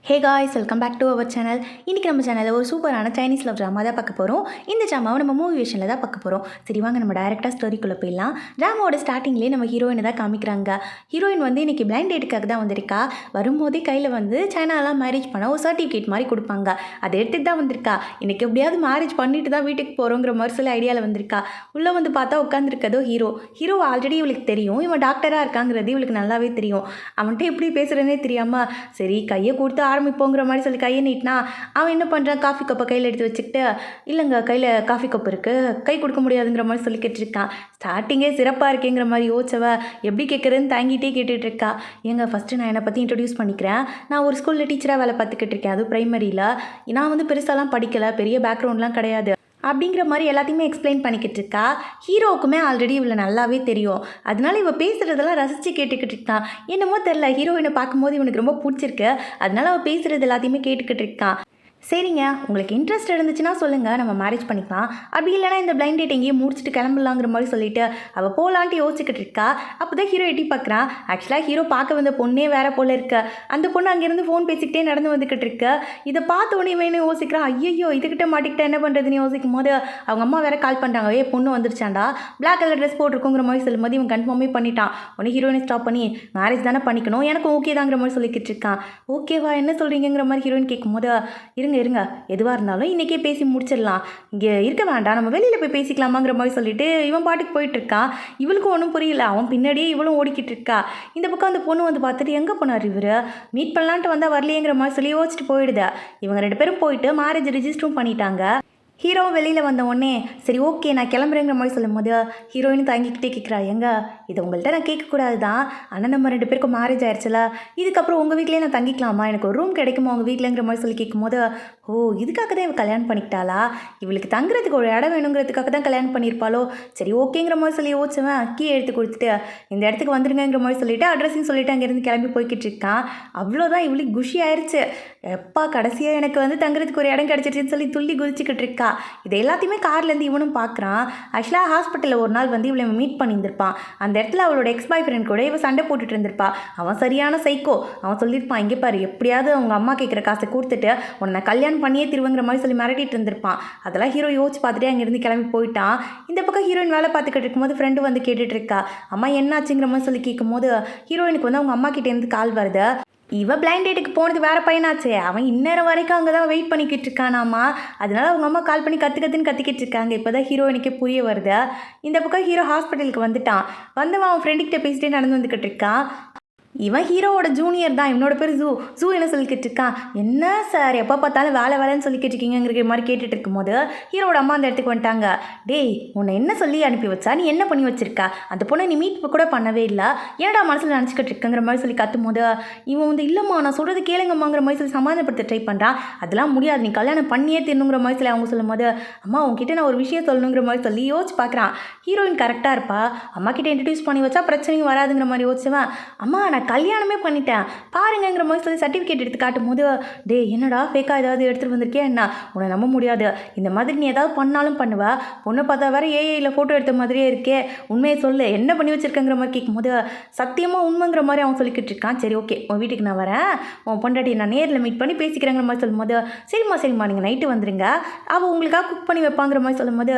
Hey guys, welcome back to our channel. இன்றைக்கி நம்ம சேனலில் ஒரு சூப்பரான சைனீஸ் லவ் ட்ராமா தான் பார்க்க போகிறோம். இந்த ட்ராமாவை நம்ம மூவி விஷனில் தான் பார்க்க போகிறோம். சரி வாங்க நம்ம டேரெக்டாக ஸ்டோரிக்குள்ளே போயிடலாம். ட்ராமாவோட ஸ்டார்டிங்லேயே நம்ம ஹீரோயினை தான் காமிக்கிறாங்க. ஹீரோயின் வந்து இன்றைக்கி பிளைண்ட் டேட்டுக்காக தான் வந்திருக்கா. வரும்போதே கையில் வந்து சைனாலாம் மேரேஜ் பண்ண ஒரு சர்டிஃபிகேட் மாதிரி கொடுப்பாங்க. அதை எடுத்துகிட்டு தான் வந்திருக்கா. இன்றைக்கி எப்படியாவது மேரேஜ் பண்ணிட்டு தான் வீட்டுக்கு போகிறோங்கிற மாதிரி சொல்லி ஐடியாவில் வந்திருக்கா. உள்ளே வந்து பார்த்தா உட்காந்துருக்கதோ ஹீரோ ஆல்ரெடி இவளுக்கு தெரியும். இவன் டாக்டராக இருக்காங்கிறது இவளுக்கு நல்லாவே தெரியும். அவன்கிட்ட எப்படி பேசுகிறேன்னே தெரியாமல் சரி கையை கொடுத்து ஆரம்பிப்போங்கிற மாதிரி சொல்லி கையை நீட்டினா அவன் என்ன பண்ணுறான், காஃபி கப்பை கையில் எடுத்து வச்சுக்கிட்டு இல்லைங்க கையில் காஃபி கப் இருக்குது, கை கொடுக்க முடியாதுங்கிற மாதிரி சொல்லி கேட்டுருக்கான். ஸ்டார்டிங்கே சிறப்பாக இருக்கேங்கிற மாதிரி யோசிச்சவ எப்படி கேட்குறதுன்னு தாங்கிட்டே கேட்டுட்ருக்கா. ஏங்க ஃபஸ்ட்டு நான் என்னை பற்றி இன்ட்ரடியூஸ் பண்ணிக்கிறேன். நான் ஒரு ஸ்கூலில் டீச்சராக வேலை பார்த்துக்கிட்டு இருக்கேன், அது ப்ரைமரியில். நான் வந்து பெருசாலாம் படிக்கலை, பெரிய பேக்ரவுண்ட்லாம் கிடையாது அப்படிங்கிற மாதிரி எல்லாத்தையுமே எக்ஸ்பிளைன் பண்ணிக்கிட்டு இருக்கா. ஹீரோவுக்குமே ஆல்ரெடி இவளை நல்லாவே தெரியும். அதனால இவள் பேசுகிறதெல்லாம் ரசித்து கேட்டுக்கிட்டு இருக்கான். என்னமோ தெரில, ஹீரோயினை பார்க்கும்போது இவனுக்கு ரொம்ப பிடிச்சிருக்கு. அதனால அவள் பேசுகிறது எல்லாத்தையுமே கேட்டுக்கிட்டு இருக்கான். சரிங்க, உங்களுக்கு இன்ட்ரெஸ்ட் இருந்துச்சுன்னா சொல்லுங்கள், நம்ம மேரேஜ் பண்ணிக்கலாம். அப்படி இல்லைனா இந்த பிளைண்ட் டேட் எங்கேயும் முடிச்சுட்டு கிளம்பலாங்கிற மாதிரி சொல்லிட்டு அவள் போகலான்ட்டு யோசிச்சுக்கிட்டு இருக்கா. அப்போ தான் ஹீரோ எட்டி பார்க்குறான். ஆக்சுவலாக ஹீரோ பார்க்க வந்த பொண்ணே வேறு போல் இருக்கு. அந்த பொண்ணு அங்கேருந்து ஃபோன் பேசிக்கிட்டே நடந்து வந்துக்கிட்டு இருக்கு. இதை பார்த்த உடனே வேணும் யோசிக்கிறான். ஐயோ இதுக்கிட்ட மாட்டிக்கிட்ட என்ன பண்ணுறதுன்னு யோசிக்கும் போது அவங்க அம்மா வேறு கால் பண்ணுறாங்க. பொண்ணு வந்துருச்சாண்டா, பிளாக் கலர் ட்ரெஸ் போட்டிருக்கோங்கிற மாதிரி சொல்லும்போது இவன் கன்ஃபார்மே பண்ணிட்டான். உடனே ஹீரோயினை ஸ்டாப் பண்ணி மேரேஜ் தானே பண்ணிக்கணும், எனக்கு ஓகே தாங்கிற மாதிரி சொல்லிக்கிட்டு இருக்கான். ஓகேவா என்ன சொல்கிறீங்கிற மாதிரி ஹீரோயின் கேட்கும்போது இருங்க எதுவாக இருந்தாலும் இன்றைக்கே பேசி முடிச்சிடலாம், இங்கே இருக்க வேண்டாம், நம்ம வெளியில் போய் பேசிக்கலாமாங்கிற மாதிரி சொல்லிட்டு இவன் பாட்டுக்கு போயிட்டுருக்கான். இவளுக்கும் ஒன்றும் புரியல. அவன் பின்னாடியே இவளும் ஓடிக்கிட்டு இருக்கா. இந்த பக்கம் அந்த பொண்ணு வந்து பார்த்துட்டு எங்கே போனார் இவர், மீட் பண்ணலான்ட்டு வந்தால் வரலையேங்கிற மாதிரி சொல்லி யோசிச்சுட்டு போயிடுது. இவங்க 2 பேரும் போயிட்டு மேரேஜ் ரிஜிஸ்டரும் பண்ணிட்டாங்க. ஹீரோ வெளியில் வந்த உடனே சரி ஓகே நான் கிளம்புறேங்கிற மாதிரி சொல்லும் போது ஹீரோயின் தாங்கிக்கிட்டே கேட்குறா. இதை உங்கள்கிட்ட நான் கேட்கக்கூடாது தான், ஆனால் நம்ம 2 பேருக்கும் மேரேஜ் ஆயிடுச்சுல, இதுக்கப்புறம் உங்கள் வீட்லேயே நான் தங்கிக்கலாமா, எனக்கு ஒரு ரூம் கிடைக்குமா உங்கள் வீட்டிலங்கிற மாதிரி சொல்லி கேட்கும்போது ஓ இதுக்காக தான் இவள் கல்யாணம் பண்ணிக்கிட்டாளா, இவளுக்கு தங்குறதுக்கு ஒரு இடம் வேணுங்கிறதுக்காக தான் கல்யாணம் பண்ணியிருப்பாளோ. சரி ஓகேங்கிற மாதிரி சொல்லி யோசிச்சவன் கீ எடுத்து கொடுத்துட்டு இந்த இடத்துக்கு வந்துருங்கிற மாதிரி சொல்லிவிட்டு அட்ரஸையும் சொல்லிவிட்டு அங்கேருந்து கிளம்பி போய்கிட்டு இருக்கான். அவ்வளோதான், இவளுக்கு குஷி ஆயிடுச்சு. எப்பா கடைசியாக எனக்கு வந்து தங்குறதுக்கு ஒரு இடம் கிடச்சிருச்சுன்னு சொல்லி துள்ளி குதிச்சுக்கிட்டு இருக்கா. இது எல்லாத்தையுமே கார்லேருந்து இவனும் பார்க்குறான். ஆக்சுவலாக ஹாஸ்பிட்டலில் ஒரு நாள் வந்து இவளை மீட் பண்ணியிருந்திருப்பான். அந்த இடத்துல அவளோட எக்ஸ் பாய் ஃப்ரெண்ட் கூட இவன் சண்டை போட்டுட்டு இருந்திருப்பா. அவன் சரியான சைக்கோ. அவன் சொல்லியிருப்பான், இங்கே பாரு எப்படியாவது அவங்க அம்மா கேட்குற காசை கொடுத்துட்டு உன்னை கல்யாணம் பண்ணியே திருவங்கிற மாதிரி சொல்லி மிரட்டிட்டு இருந்திருப்பான். அதெல்லாம் ஹீரோ யோசிச்சு பார்த்துட்டு அங்கேருந்து கிளம்பி போயிட்டான். இந்த பக்கம் ஹீரோயின் வேலை பார்த்துக்கிட்டு இருக்கும்போது ஃப்ரெண்டு வந்து கேட்டுட்டு இருக்கா. அம்மா என்னாச்சுங்கிற மாதிரி சொல்லி கேட்கும்போது ஹீரோயினுக்கு வந்து அவங்க அம்மா கிட்டேருந்து கால் வருது. இவன் பிளைண்ட் டேட்டுக்கு போனது வேறு பையனாச்சே, அவன் இந்நேரம் வரைக்கும் அங்கே தான் வெயிட் பண்ணிக்கிட்டு இருக்கானாமா. அதனால அவங்க அம்மா கால் பண்ணி கற்றுன்னு கத்திக்கிட்டு இருக்காங்க. இப்போ தான் ஹீரோயினுக்கே புரிய வருது. இந்த பக்கம் ஹீரோ ஹாஸ்பிட்டலுக்கு வந்துட்டான். வந்தவன் அவன் ஃப்ரெண்டுக்கிட்ட பேசிட்டே நடந்து வந்துக்கிட்டு இருக்கான். இவன் ஹீரோவோட ஜூனியர் தான். இவனோட பேர் ஜூ என்ன சொல்லிக்கிட்டு இருக்கான். என்ன சார் எப்போ பார்த்தாலும் வேலைன்னு சொல்லிக்கிட்டு இருக்கீங்கிற மாதிரி கேட்டுட்டு இருக்கும்போது ஹீரோட அம்மா அந்த இடத்துக்கு வந்துட்டாங்க. டேய் உன்னை என்ன சொல்லி அனுப்பி வச்சா, நீ என்ன பண்ணி வச்சிருக்கா, அந்த பொண்ணை நீ மீட் கூட பண்ணவே இல்லை, ஏன்டா மனசில் நினச்சிக்கிட்டு இருக்குங்கிற மாதிரி சொல்லி கத்தும் போது இவன் வந்து இல்லைம்மா நான் சொல்கிறது கேளுங்கம்மாங்கிற மாதிரி சொல்லி சமாதானப்படுத்த ட்ரை பண்ணுறான். அதெல்லாம் முடியாது, நீ கல்யாணம் பண்ணியே திருணுங்கிற மாதிரி சொல்லி அவங்க சொல்லும் போது அம்மா உங்ககிட்ட நான் ஒரு விஷயம் சொல்லணுங்கிற மாதிரி சொல்லி யோசிச்சு பார்க்குறான். ஹீரோயின் கரெக்டாக இருப்பா, அம்மா கிட்ட இன்ட்ரடியூஸ் பண்ணி வச்சா பிரச்சனையும் வராதுங்கிற மாதிரி யோசிச்சுவேன். அம்மா நான் கல்யாணமே பண்ணிட்டேன் பாருங்கிற மாதிரி சொல்லி சர்டிஃபிகேட் எடுத்து காட்டும் போது டே என்னடா ஃபேக்காக ஏதாவது எடுத்துகிட்டு வந்திருக்கே, என்ன உன்னை நம்ப முடியாது, இந்த மாதிரி நீ ஏதாவது பண்ணாலும் பண்ணுவா, பொண்ணை பார்த்தா வேறு ஏஐயில் ஃபோட்டோ எடுத்த மாதிரியே இருக்கே, உண்மையை சொல்லு என்ன பண்ணி வச்சிருக்கங்கிற மாதிரி கேட்கும்போது சத்தியமாக உண்மைங்கிற மாதிரி அவன் சொல்லிக்கிட்டு இருக்கான். சரி ஓகே உன் வீட்டுக்கு நான் வரேன், உன் பொண்டாட்டி நான் நேரில் மீட் பண்ணி பேசிக்கிறேங்கிற மாதிரி சொல்லும்போது சரிம்மா நீங்கள் நைட்டு வந்துடுங்க, அவள் உங்களுக்காக குக் பண்ணி வைப்பாங்கிற மாதிரி சொல்லும்போது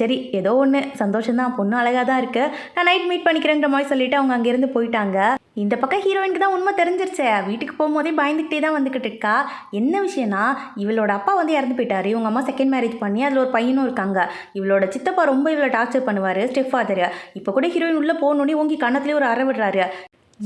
சரி ஏதோ ஒன்று சந்தோஷம்தான், பொண்ணு அழகாக தான் இருக்குது, நான் நைட் மீட் பண்ணிக்கிறேங்கிற மாதிரி சொல்லிவிட்டு அவங்க அங்கேருந்து போயிட்டாங்க. இந்த பக்கம் ஹீரோயினுக்கு தான் உண்மை தெரிஞ்சிருச்சு. வீட்டுக்கு போகும்போதே பயந்துக்கிட்டே தான் வந்துக்கிட்டு இருக்கா. என்ன விஷயம்னா இவளோட அப்பா வந்து இறந்து போயிட்டாரு. இவங்க அம்மா செகண்ட் மேரேஜ் பண்ணி அதில் ஒரு பையனும் இருக்காங்க. இவளோட சித்தப்பா ரொம்ப இவளை டார்ச்சர் பண்ணுவார், ஸ்டெப் ஃபாதர். இப்போ கூட ஹீரோயின் உள்ளே போகணுன்னே ஓங்கி கன்னத்துலேயே ஒரு அறை விடுறாரு.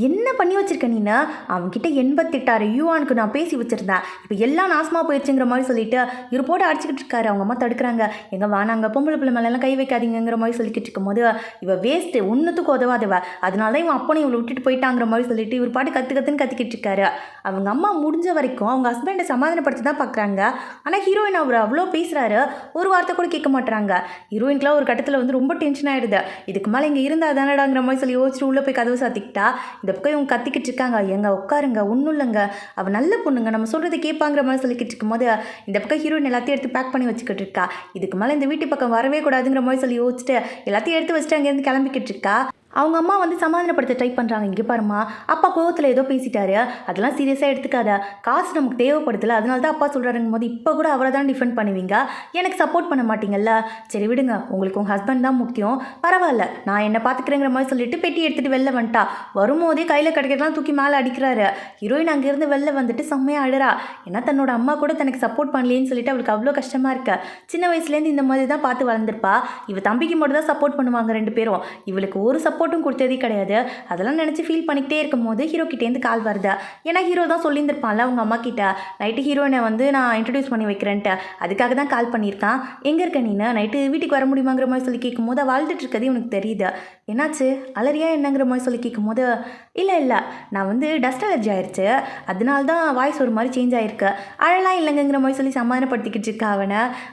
என்ன பண்ணி வச்சிருக்க நீனா, அவன்கிட்ட 88,000 யுவானுக்கு நான் பேசி வச்சுருந்தேன், இப்போ எல்லாம் நாசமாக போயிடுச்சுங்கிற மாதிரி சொல்லிட்டு இவர் போட்டு அடிச்சுக்கிட்டு இருக்காரு. அவங்க அம்மா தடுக்கிறாங்க, எங்கே வேணாங்க பொம்பளை பிள்ளை மேலெல்லாம் கை வைக்காதீங்கிற மாதிரி சொல்லிக்கிட்டு இருக்கும்போது இவள் வேஸ்ட்டு ஒன்றுத்துக்கு உதவாதவ, அதனால தான் இவன் அப்பனை இவளை விட்டுட்டு போயிட்டாங்கிற மாதிரி சொல்லிட்டு இவர் பாட்டு கற்றுன்னு கத்திக்கிட்டு இருக்காரு. அவங்க அம்மா முடிஞ்ச வரைக்கும் அவங்க ஹஸ்பண்டை சமாதானப்படுத்தி தான் பார்க்குறாங்க. ஆனால் ஹீரோயின் அவர் அவ்வளோ பேசுகிறாரு, ஒரு வார்த்தை கூட கேட்க மாட்டுறாங்க. ஹீரோயின்க்குலாம் ஒரு கட்டத்தில் வந்து ரொம்ப டென்ஷன் ஆகிடுது. இதுக்கு மேலே இங்கே இருந்தால் தானடாங்கிற மாதிரி சொல்லி யோசிச்சுட்டு உள்ளே போய் கதவு சாத்திக்கிட்டா. இந்த பக்கம் இவங்க கத்திக்கிட்டு இருக்காங்க, எங்க உட்காருங்க ஒன்றும் இல்லைங்க, அவள் நல்ல பொண்ணுங்க, நம்ம சொல்கிறத கேட்பாங்கிற மாதிரி சொல்லிக்கிட்டு இருக்கும்போது இந்த பக்கம் ஹீரோயின் எல்லாத்தையும் எடுத்து பேக் பண்ணி வச்சுக்கிட்டு இருக்கா. இதுக்கு மேலே இந்த வீட்டு பக்கம் வரவே கூடாதுங்கிற மாதிரி சொல்லி யோசிச்சுட்டு எல்லாத்தையும் எடுத்து வச்சுட்டு அங்கேருந்து கிளம்பிக்கிட்டு இருக்கா. அவங்க அம்மா வந்து சமாதானப்படுத்த ட்ரை பண்ணுறாங்க. இங்கே பாருமா, அப்பா கோவத்தில் ஏதோ பேசிட்டாரு, அதெல்லாம் சீரியஸாக எடுத்துக்காத, காசு நமக்கு தேவைப்படுதுல, அதனால தான் அப்பா சொல்கிறாருங்கும் போது இப்போ கூட அவரை தான் டிஃபெண்ட் பண்ணுவீங்க, எனக்கு சப்போர்ட் பண்ண மாட்டீங்கல்ல, சரி விடுங்க, உங்களுக்கு உங்கள் ஹஸ்பண்ட் தான் முக்கியம், பரவாயில்ல நான் என்னை பார்த்துக்கிறேங்கிற மாதிரி சொல்லிட்டு பெட்டி எடுத்துகிட்டு வெளில வந்துட்டா. வரும்போதே கையில் கிடைக்கிறதெல்லாம் தூக்கி மேலே அடிக்கிறாரு. ஹீரோயின் அங்கேருந்து வெளில வந்துட்டு செம்மையாக அழுறா. ஏன்னா தன்னோட அம்மா கூட தனக்கு சப்போர்ட் பண்ணலேன்னு சொல்லிட்டு அவளுக்கு அவ்வளோ கஷ்டமாக இருக்கு. சின்ன வயசுலேருந்து இந்த மாதிரி தான் பார்த்து வளர்ந்துருப்பா. இவ தம்பிக்கு மட்டும் தான் சப்போர்ட் பண்ணுவாங்க 2 பேரும். இவளுக்கு ஒரு சப்போர்ட்டும் கொடுத்ததே கிடையாது. அதெல்லாம் நினச்சி ஃபீல் பண்ணிக்கிட்டே இருக்கும் போது ஹீரோ கிட்டேருந்து கால் வருது. ஏன்னா ஹீரோ தான் சொல்லியிருந்திருப்பான்ல அவங்க அம்மா கிட்ட, நைட்டு ஹீரோயினை வந்து நான் இன்ட்ரடியூஸ் பண்ணி வைக்கிறேன்ட்டு, அதுக்காக தான் கால் பண்ணியிருக்கான். எங்கே இருக்க நீனு, நைட்டு வீட்டுக்கு வர முடியுமாங்கிற மாதிரி சொல்லி கேட்கும்போது வாழ்ந்துட்டு இருக்கிறது இவனுக்கு தெரியுது. என்னாச்சு அலரியா என்னங்கிற மாதிரி சொல்லி கேட்கும்போது, இல்லை நான் வந்து டஸ்ட் அலர்ஜி ஆயிடுச்சு, அதனால தான் வாய்ஸ் ஒரு மாதிரி சேஞ்ச் ஆகிருக்கு, அழலாம் இல்லைங்கிற மாதிரி சொல்லி சமாதானப்படுத்திக்கிட்டு இருக்கா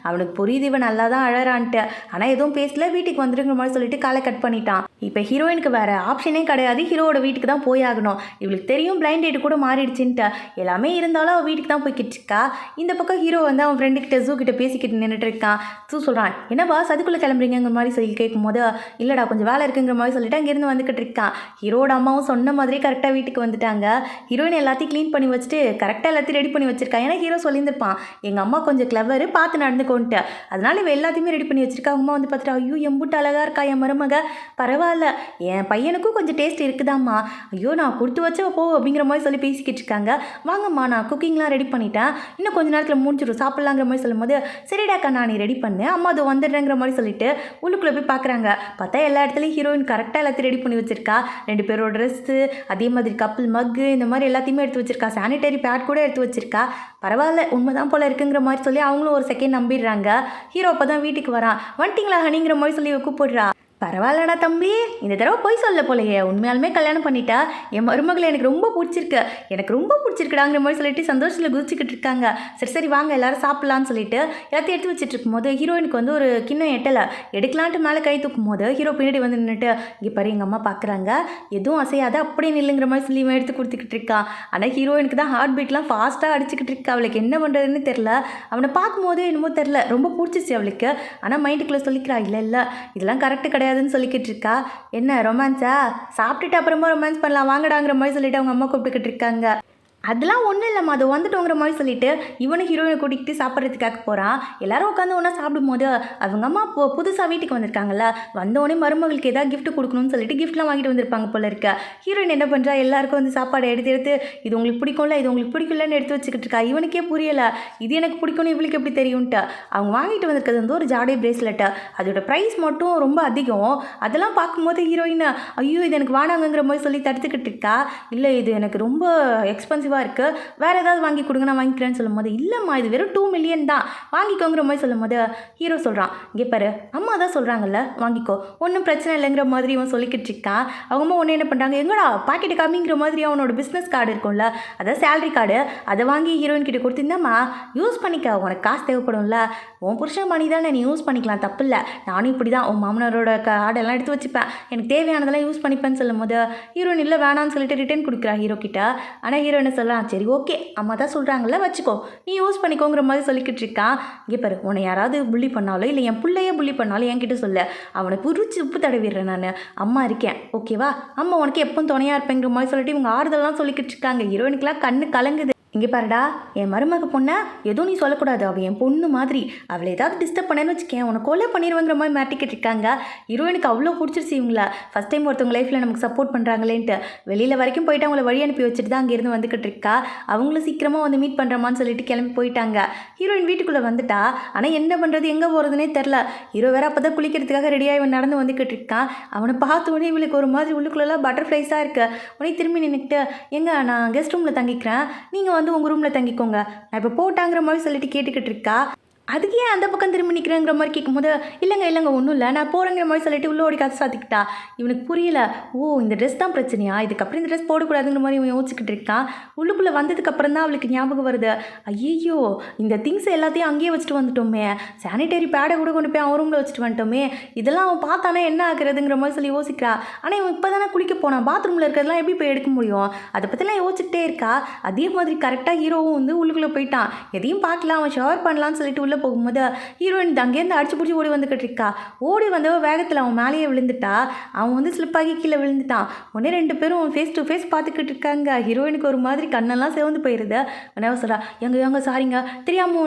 அவனுக்கு புரியுது இவன் நல்லா தான் அழறான்ட்டு. ஆனால் எதுவும் பேசல, வீட்டுக்கு வந்துருங்கிற மாதிரி சொல்லிட்டு காலை கட் பண்ணிட்டான். இப்போ ஹீரோயினுக்கு வேறு ஆப்ஷனே கிடையாது, ஹீரோவோட வீட்டுக்கு தான் போய் ஆகணும். இவளுக்கு தெரியும் பிளைண்ட் டேட் கூட மாறிடுச்சுன்ட்டு, எல்லாமே இருந்தாலும் அவள் வீட்டுக்கு தான் போய்கிட்டு இருக்கா. இந்த பக்கம் ஹீரோ வந்து அவன் ஃப்ரெண்டுக்கிட்ட ஜூ கிட்ட பேசிக்கிட்டு நின்றுட்டு இருக்கான். ஜூ சொல்கிறான், என்னப்பா அதுக்குள்ளே கிளம்புறீங்கிற மாதிரி சொல்லி கேட்கும்போது, இல்லைடா கொஞ்சம் வேலை இருக்குங்கிற மாதிரி சொல்லிட்டு அங்கேருந்து வந்துக்கிட்டு இருக்கான். ஹீரோட அம்மாவும் சொன்ன மாதிரி கரெக்டாக வீட்டுக்கு வந்துட்டாங்க. ஹீரோயின் எல்லாத்தையும் க்ளீன் பண்ணி வச்சுட்டு கரெக்டாக எல்லாத்தையும் ரெடி பண்ணி வச்சிருக்கா. ஏன்னா ஹீரோ சொல்லியிருந்திருப்பான், எங்கள் அம்மா கொஞ்சம் கிளவர், பார்த்து நடந்துக்கோன்ட்டு, அதனால இவ எல்லாத்தையுமே ரெடி பண்ணி வச்சிருக்கா. அம்மா வந்து பார்த்துட்டு, ஐயோ எம்புட்டு அழகாக இருக்கா என் மருமக, பரவாயில்ல என் பையனுக்கும் கொஞ்சம் டேஸ்ட் இருக்குதாம்மா, ஐயோ நான் கொடுத்து வச்ச போ அப்படிங்கிற மாதிரி சொல்லி பேசிக்கிட்டு இருக்காங்க. வாங்கம்மா நான் குக்கிங்லாம் ரெடி பண்ணிட்டேன், இன்னும் கொஞ்சம் நேரத்தில் முடிஞ்சிடும் சாப்பிட்லாங்கிற மாதிரி சொல்லும்போது, சரிடாக்கா நான் நீ ரெடி பண்ணேன் அம்மா அது வந்துடுறேங்கிற மாதிரி சொல்லிட்டு உள்ளுக்குள்ளே போய் பார்க்குறாங்க. பார்த்தா எல்லா இடத்துலையும் ஹீரோயின் கரெக்டாக எல்லாத்தையும் ரெடி பண்ணி வச்சிருக்கா. 2 பேரோட ட்ரெஸ்ஸு, அதே மாதிரி கப்பிள் மக்கு, இந்த மாதிரி எல்லாத்தையுமே எடுத்து வச்சிருக்கா. சானிடரி பேட் கூட எடுத்து வச்சிருக்கா. பரவாயில்ல உண்மைதான் போல இருக்குங்கிற மாதிரி சொல்லி அவங்களும் ஒரு செகண்ட் நம்பிடுறாங்க. ஹீரோ அப்போ தான் வீட்டுக்கு வரான். வந்துட்டிங்களா ஹனிங்கிற மாதிரி சொல்லி கூப்பிடுறா. பரவாயில்லடா தம்பி, இந்த தடவை போய் சொல்ல போலையே, உண்மையாலுமே கல்யாணம் பண்ணிட்டா, என் மருமகளை எனக்கு ரொம்ப பிடிச்சிருக்கு, எனக்கு ரொம்ப பிடிச்சிருக்குடாங்கிற மாதிரி சொல்லிட்டு சந்தோஷத்தில் குதிச்சுக்கிட்டு இருக்காங்க. சரி வாங்க எல்லாரும் சாப்பிட்லான்னு சொல்லிட்டு எல்லாத்தையும் எடுத்து வச்சுட்டு இருக்கும்போது ஹீரோயினுக்கு வந்து ஒரு கிண்ணம் எட்டலை, எடுக்கலான்ட்டு மேலே கை தூக்கும் போது ஹீரோ பின்னாடி வந்து நின்றுட்டு, இங்கே பாரு எங்கள் அம்மா பார்க்குறாங்க, எதுவும் அசையாத அப்படியே நில்லுங்கிற மாதிரி சொல்லி இவன் எடுத்து கொடுத்துக்கிட்டு இருக்கான். ஆனால் ஹீரோயினுக்கு தான் ஹார்ட் பீட்லாம் ஃபாஸ்ட்டாக அடிச்சுக்கிட்டு இருக்கா. அவளுக்கு என்ன பண்ணுறதுன்னு தெரில. அவனை பார்க்கும்போது என்னமோ தெரில, ரொம்ப பிடிச்சிச்சு அவளுக்கு. ஆனால் மைண்டுக்குள்ளே சொல்லிக்கிறா, இல்லை இதெல்லாம் கரெக்டு கிடையாது சொல்லிக்கிட்டு இருக்கா. என்ன ரொமான்ஸா, சாப்பிட்டுட்டு அப்புறமா ரொமான்ஸ் பண்ணலாம் வாங்கடாங்கிற மாதிரி சொல்லிட்டு அவங்க அம்மா கூப்பிட்டுக்கிட்டு இருக்காங்க. அதெல்லாம் ஒன்றும் இல்லைம்மா அது வந்துட்டோங்கிற மாதிரி சொல்லிட்டு இவனை ஹீரோயினை கூட்டிகிட்டு சாப்பிட்றதுக்காக போகிறான். எல்லாரும் உட்காந்து ஒன்றா சாப்பிடும்போது அவங்க அம்மா புதுசாக வீட்டுக்கு வந்திருக்காங்கல்ல, வந்தோடனே மருமகளுக்கு ஏதாவது கிஃப்ட் கொடுக்கணும்னு சொல்லிட்டு கிஃப்ட்லாம் வாங்கிட்டு வந்திருப்பாங்க போல இருக்க. ஹீரோயின் என்ன பண்ணுறா, எல்லாருக்கும் வந்து சாப்பாடு எடுத்து இது உங்களுக்கு பிடிக்கும்ல, இது உங்களுக்கு பிடிக்கலன்னு எடுத்து வச்சுக்கிட்டு இருக்கா. இவனுக்கே புரியலை, இது எனக்கு பிடிக்கும்னு இவளுக்கு எப்படி தெரியும்ட்டு. அவங்க வாங்கிட்டு வந்திருக்கிறது வந்து ஒரு ஜாடே பிரேஸ்லெட்டு, அதோட ப்ரைஸ் மட்டும் ரொம்ப அதிகம். அதெல்லாம் பார்க்கும்போது ஹீரோயின் ஐயோ இது எனக்கு வாடாங்கிற மாதிரி சொல்லி தடுத்துக்கிட்டு இருக்கா. இல்லை இது எனக்கு ரொம்ப எக்ஸ்பென்சிவ் இருக்குது, வேறு ஏதாவது வாங்கி கொடுங்க நான் வாங்கிக்கிறேன்னு சொல்லும் போது, இல்லைம்மா இது வெறும் 2 மில்லியன் தான் வாங்கிக்கோங்கிற மாதிரி சொல்லும் போது ஹீரோ சொல்கிறான், இங்கே பாரு அம்மா தான் சொல்கிறாங்கல்ல வாங்கிக்கோ, ஒன்றும் பிரச்சனை இல்லைங்கிற மாதிரி இவன் சொல்லிக்கிட்டு இருக்கான். அவங்க அம்மா ஒன்று என்ன பண்ணுறாங்க, எங்கடா பாக்கெட்டு காமிங்கிற மாதிரி அவனோட பிஸ்னஸ் கார்டு இருக்கும்ல, அதாவது சேலரி கார்டு, அதை வாங்கி ஹீரோயின் கிட்ட கொடுத்துருந்தாம்மா யூஸ் பண்ணிக்க, உனக்கு காசு தேவைப்படும்ல, உன் புருஷன் மணி தானே நீ யூஸ் பண்ணிக்கலாம், தப்பு இல்லை, நானும் இப்படி தான் உன் மாமனாரோட கார்டெல்லாம் எடுத்து வச்சுப்பேன், எனக்கு தேவையானதெல்லாம் யூஸ் பண்ணிப்பேன்னு சொல்லும் போது ஹீரோயின் இல்லை வேணான்னு சொல்லிட்டு ரிட்டர்ன் கொடுக்குறா ஹீரோ கிட்ட. ஆனால் ஹீரோ என்ன சொல்லலாம், சரி ஓகே அம்மா தான் சொல்கிறாங்கல்ல வச்சுக்கோ நீ யூஸ் பண்ணிக்கோங்கிற மாதிரி சொல்லிக்கிட்டு இருக்கான். இங்கே பாரு உன்னை யாராவது புள்ளி பண்ணாலும் இல்லை என் பிள்ளையே புள்ளி பண்ணாலும் என்கிட்ட சொல்ல, அவனை புரிச்சு உப்பு தடவிடுறேன் நான், அம்மா இருக்கேன் ஓகேவா, அம்மா உனக்கு எப்போ துணையாக இருப்பேங்கிற மாதிரி சொல்லிட்டு இவங்க ஆறுதலாம் சொல்லிக்கிட்டு இருக்காங்க. ஹீரோயினுக்குலாம் கண்ணு கலங்குது. இங்கே பாருடா என் மருமக பொண்ணை எதுவும் நீ சொல்லக்கூடாது, அவள் என் பொண்ணு மாதிரி, அவளை ஏதாவது டிஸ்டர்ப் பண்ணேன்னு வச்சுக்கேன் உனக்கு கொலை பண்ணிடுவேங்கிற மாதிரி மாட்டிக்கிட்டு இருக்காங்க. ஹீரோயினுக்கு அவ்வளோ பிடிச்சிருச்சு இவங்கள, ஃபஸ்ட் டைம் ஒருத்தவங்க லைஃப்பில் நமக்கு சப்போர்ட் பண்ணுறாங்களேன்ட்டு வெளியில் வரைக்கும் போயிட்டு அவங்கள வழி அனுப்பி வச்சுட்டு தான் அங்கேருந்து வந்துக்கிட்டு இருக்கா. அவங்களும் சீக்கிரமாக வந்து மீட் பண்ணுறமான்னு சொல்லிட்டு கிளம்பி போயிட்டாங்க. ஹீரோயின் வீட்டுக்குள்ளே வந்துட்டா, ஆனால் என்ன பண்ணுறது எங்கே போகிறதுனே தெரில. ஹீரோ வேற அப்போ தான் குளிக்கிறதுக்காக ரெடியாக இவன் நடந்து வந்துக்கிட்டு இருக்கான். அவனை பார்த்த உடனே இவளுக்கு ஒரு மாதிரி உள்ளுக்குள்ளெல்லாம் பட்டர்ஃப்ளைஸாக இருக்குது. உடனே திரும்பி நின்றுக்கிட்டு, எங்க நான் கெஸ்ட் ரூமில் தங்கிக்கிறேன், நீங்கள் வந்து உங்கள் ரூமில் தங்கிக்கோங்க, நான் இப்போ போட்டாங்கிற மாதிரி சொல்லிட்டு கேட்டுக்கிட்டு இருக்கா. அதுக்கு ஏன் அந்த பக்கம் திரும்பி நிற்கிறேங்கிற மாதிரி கேட்கும்போது, இல்லைங்க ஒன்றும் இல்லை நான் போகிறேங்கிற மாதிரி சொல்லிட்டு உள்ளே ஓடி கதை சாத்திக்கிட்டா. இவனுக்கு புரியல, ஓ இந்த ட்ரெஸ் தான் பிரச்சனையா, இதுக்கப்புறம் இந்த ட்ரெஸ் போடக்கூடாதுங்கிற மாதிரி இவன் யோசிச்சுக்கிட்டு இருக்கான். உள்ளுக்குள்ளே வந்ததுக்கப்புறம் தான் அவளுக்கு ஞாபகம் வருது, ஐயோ இந்த திங்ஸ் எல்லாத்தையும் அங்கேயே வச்சுட்டு வந்துட்டோமே, சானிடரி பேடை கூட கொண்டு போய் அவன் ரூமில் வச்சுட்டு வந்துட்டோமே, இதெல்லாம் அவன் பார்த்தானே என்ன ஆகுறதுங்கிற மாதிரி சொல்லி யோசிக்கிறா. ஆனால் இவன் இப்போ தானே குளிக்க போனான், பாத்ரூமில் இருக்கிறதெல்லாம் எப்படி போய் எடுக்க முடியும், அதை பற்றிலாம் யோசிச்சுக்கிட்டே இருக்கா. அதே மாதிரி கரெக்டாக ஹீரோவும் வந்து உள்ளுக்குள்ளே போயிட்டான். எதையும் பார்க்கலாம் அவன் ஷவர் பண்ணலான்னு சொல்லிட்டு உள்ளே போகும்போது ஹீரோயின் அங்கேருந்து அடிச்சு பிடிச்சி ஓடி வந்துக்கிட்டு இருக்கா. ஓடி வந்தவ வேகத்தில் அவன் மேலேயே விழுந்துட்டா. அவன் வந்து ஸ்லிப்பாகி கீழே விழுந்துட்டான். உடனே 2 பேரும் ஃபேஸ் டு ஃபேஸ் பார்த்துக்கிட்டு இருக்காங்க. ஹீரோயினுக்கு ஒரு மாதிரி கண்ணெல்லாம் சிவந்து போயிடுது. உடனே சொல்கிறா, எங்க சாரிங்க, தெரியாமல்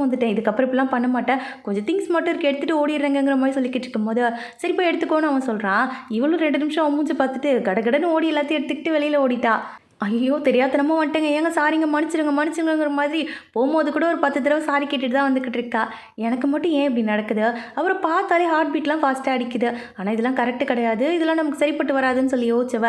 வந்துட்டேன், இதுக்கப்புறம் இப்படிலாம் பண்ண மாட்டேன், கொஞ்சம் திங்ஸ் மட்டும் இருக்கு எடுத்துகிட்டு ஓடிடுறேங்கிற மாதிரி சொல்லிக்கிட்டு இருக்கும்போது சரி போய் எடுத்துக்கோன்னு அவன் சொல்கிறான். இவளும் 2 நிமிஷம் அவன் மூஞ்சி பார்த்துட்டு கடகடன்னு ஓடி எல்லாத்தையும் எடுத்துக்கிட்டு வெளியில் ஓடிட்டா. ஐயோ தெரியாதனமா வந்துட்டேங்க, ஏங்க சாரிங்க, மன்னிச்சிருங்கிற மாதிரி போகும்போது கூட ஒரு 10 தடவை சாரி கேட்டுட்டு தான் வந்துக்கிட்டு இருக்கா. எனக்கு மட்டும் ஏன் இப்படி நடக்குது? அப்புறம் பார்த்தாலே ஹார்ட் பீட்லாம் ஃபாஸ்ட்டாக அடிக்குது. ஆனால் இதெல்லாம் கரெக்டு கிடையாது, இதெல்லாம் நமக்கு சரிப்பட்டு வராதுன்னு சொல்லி யோசிச்சவ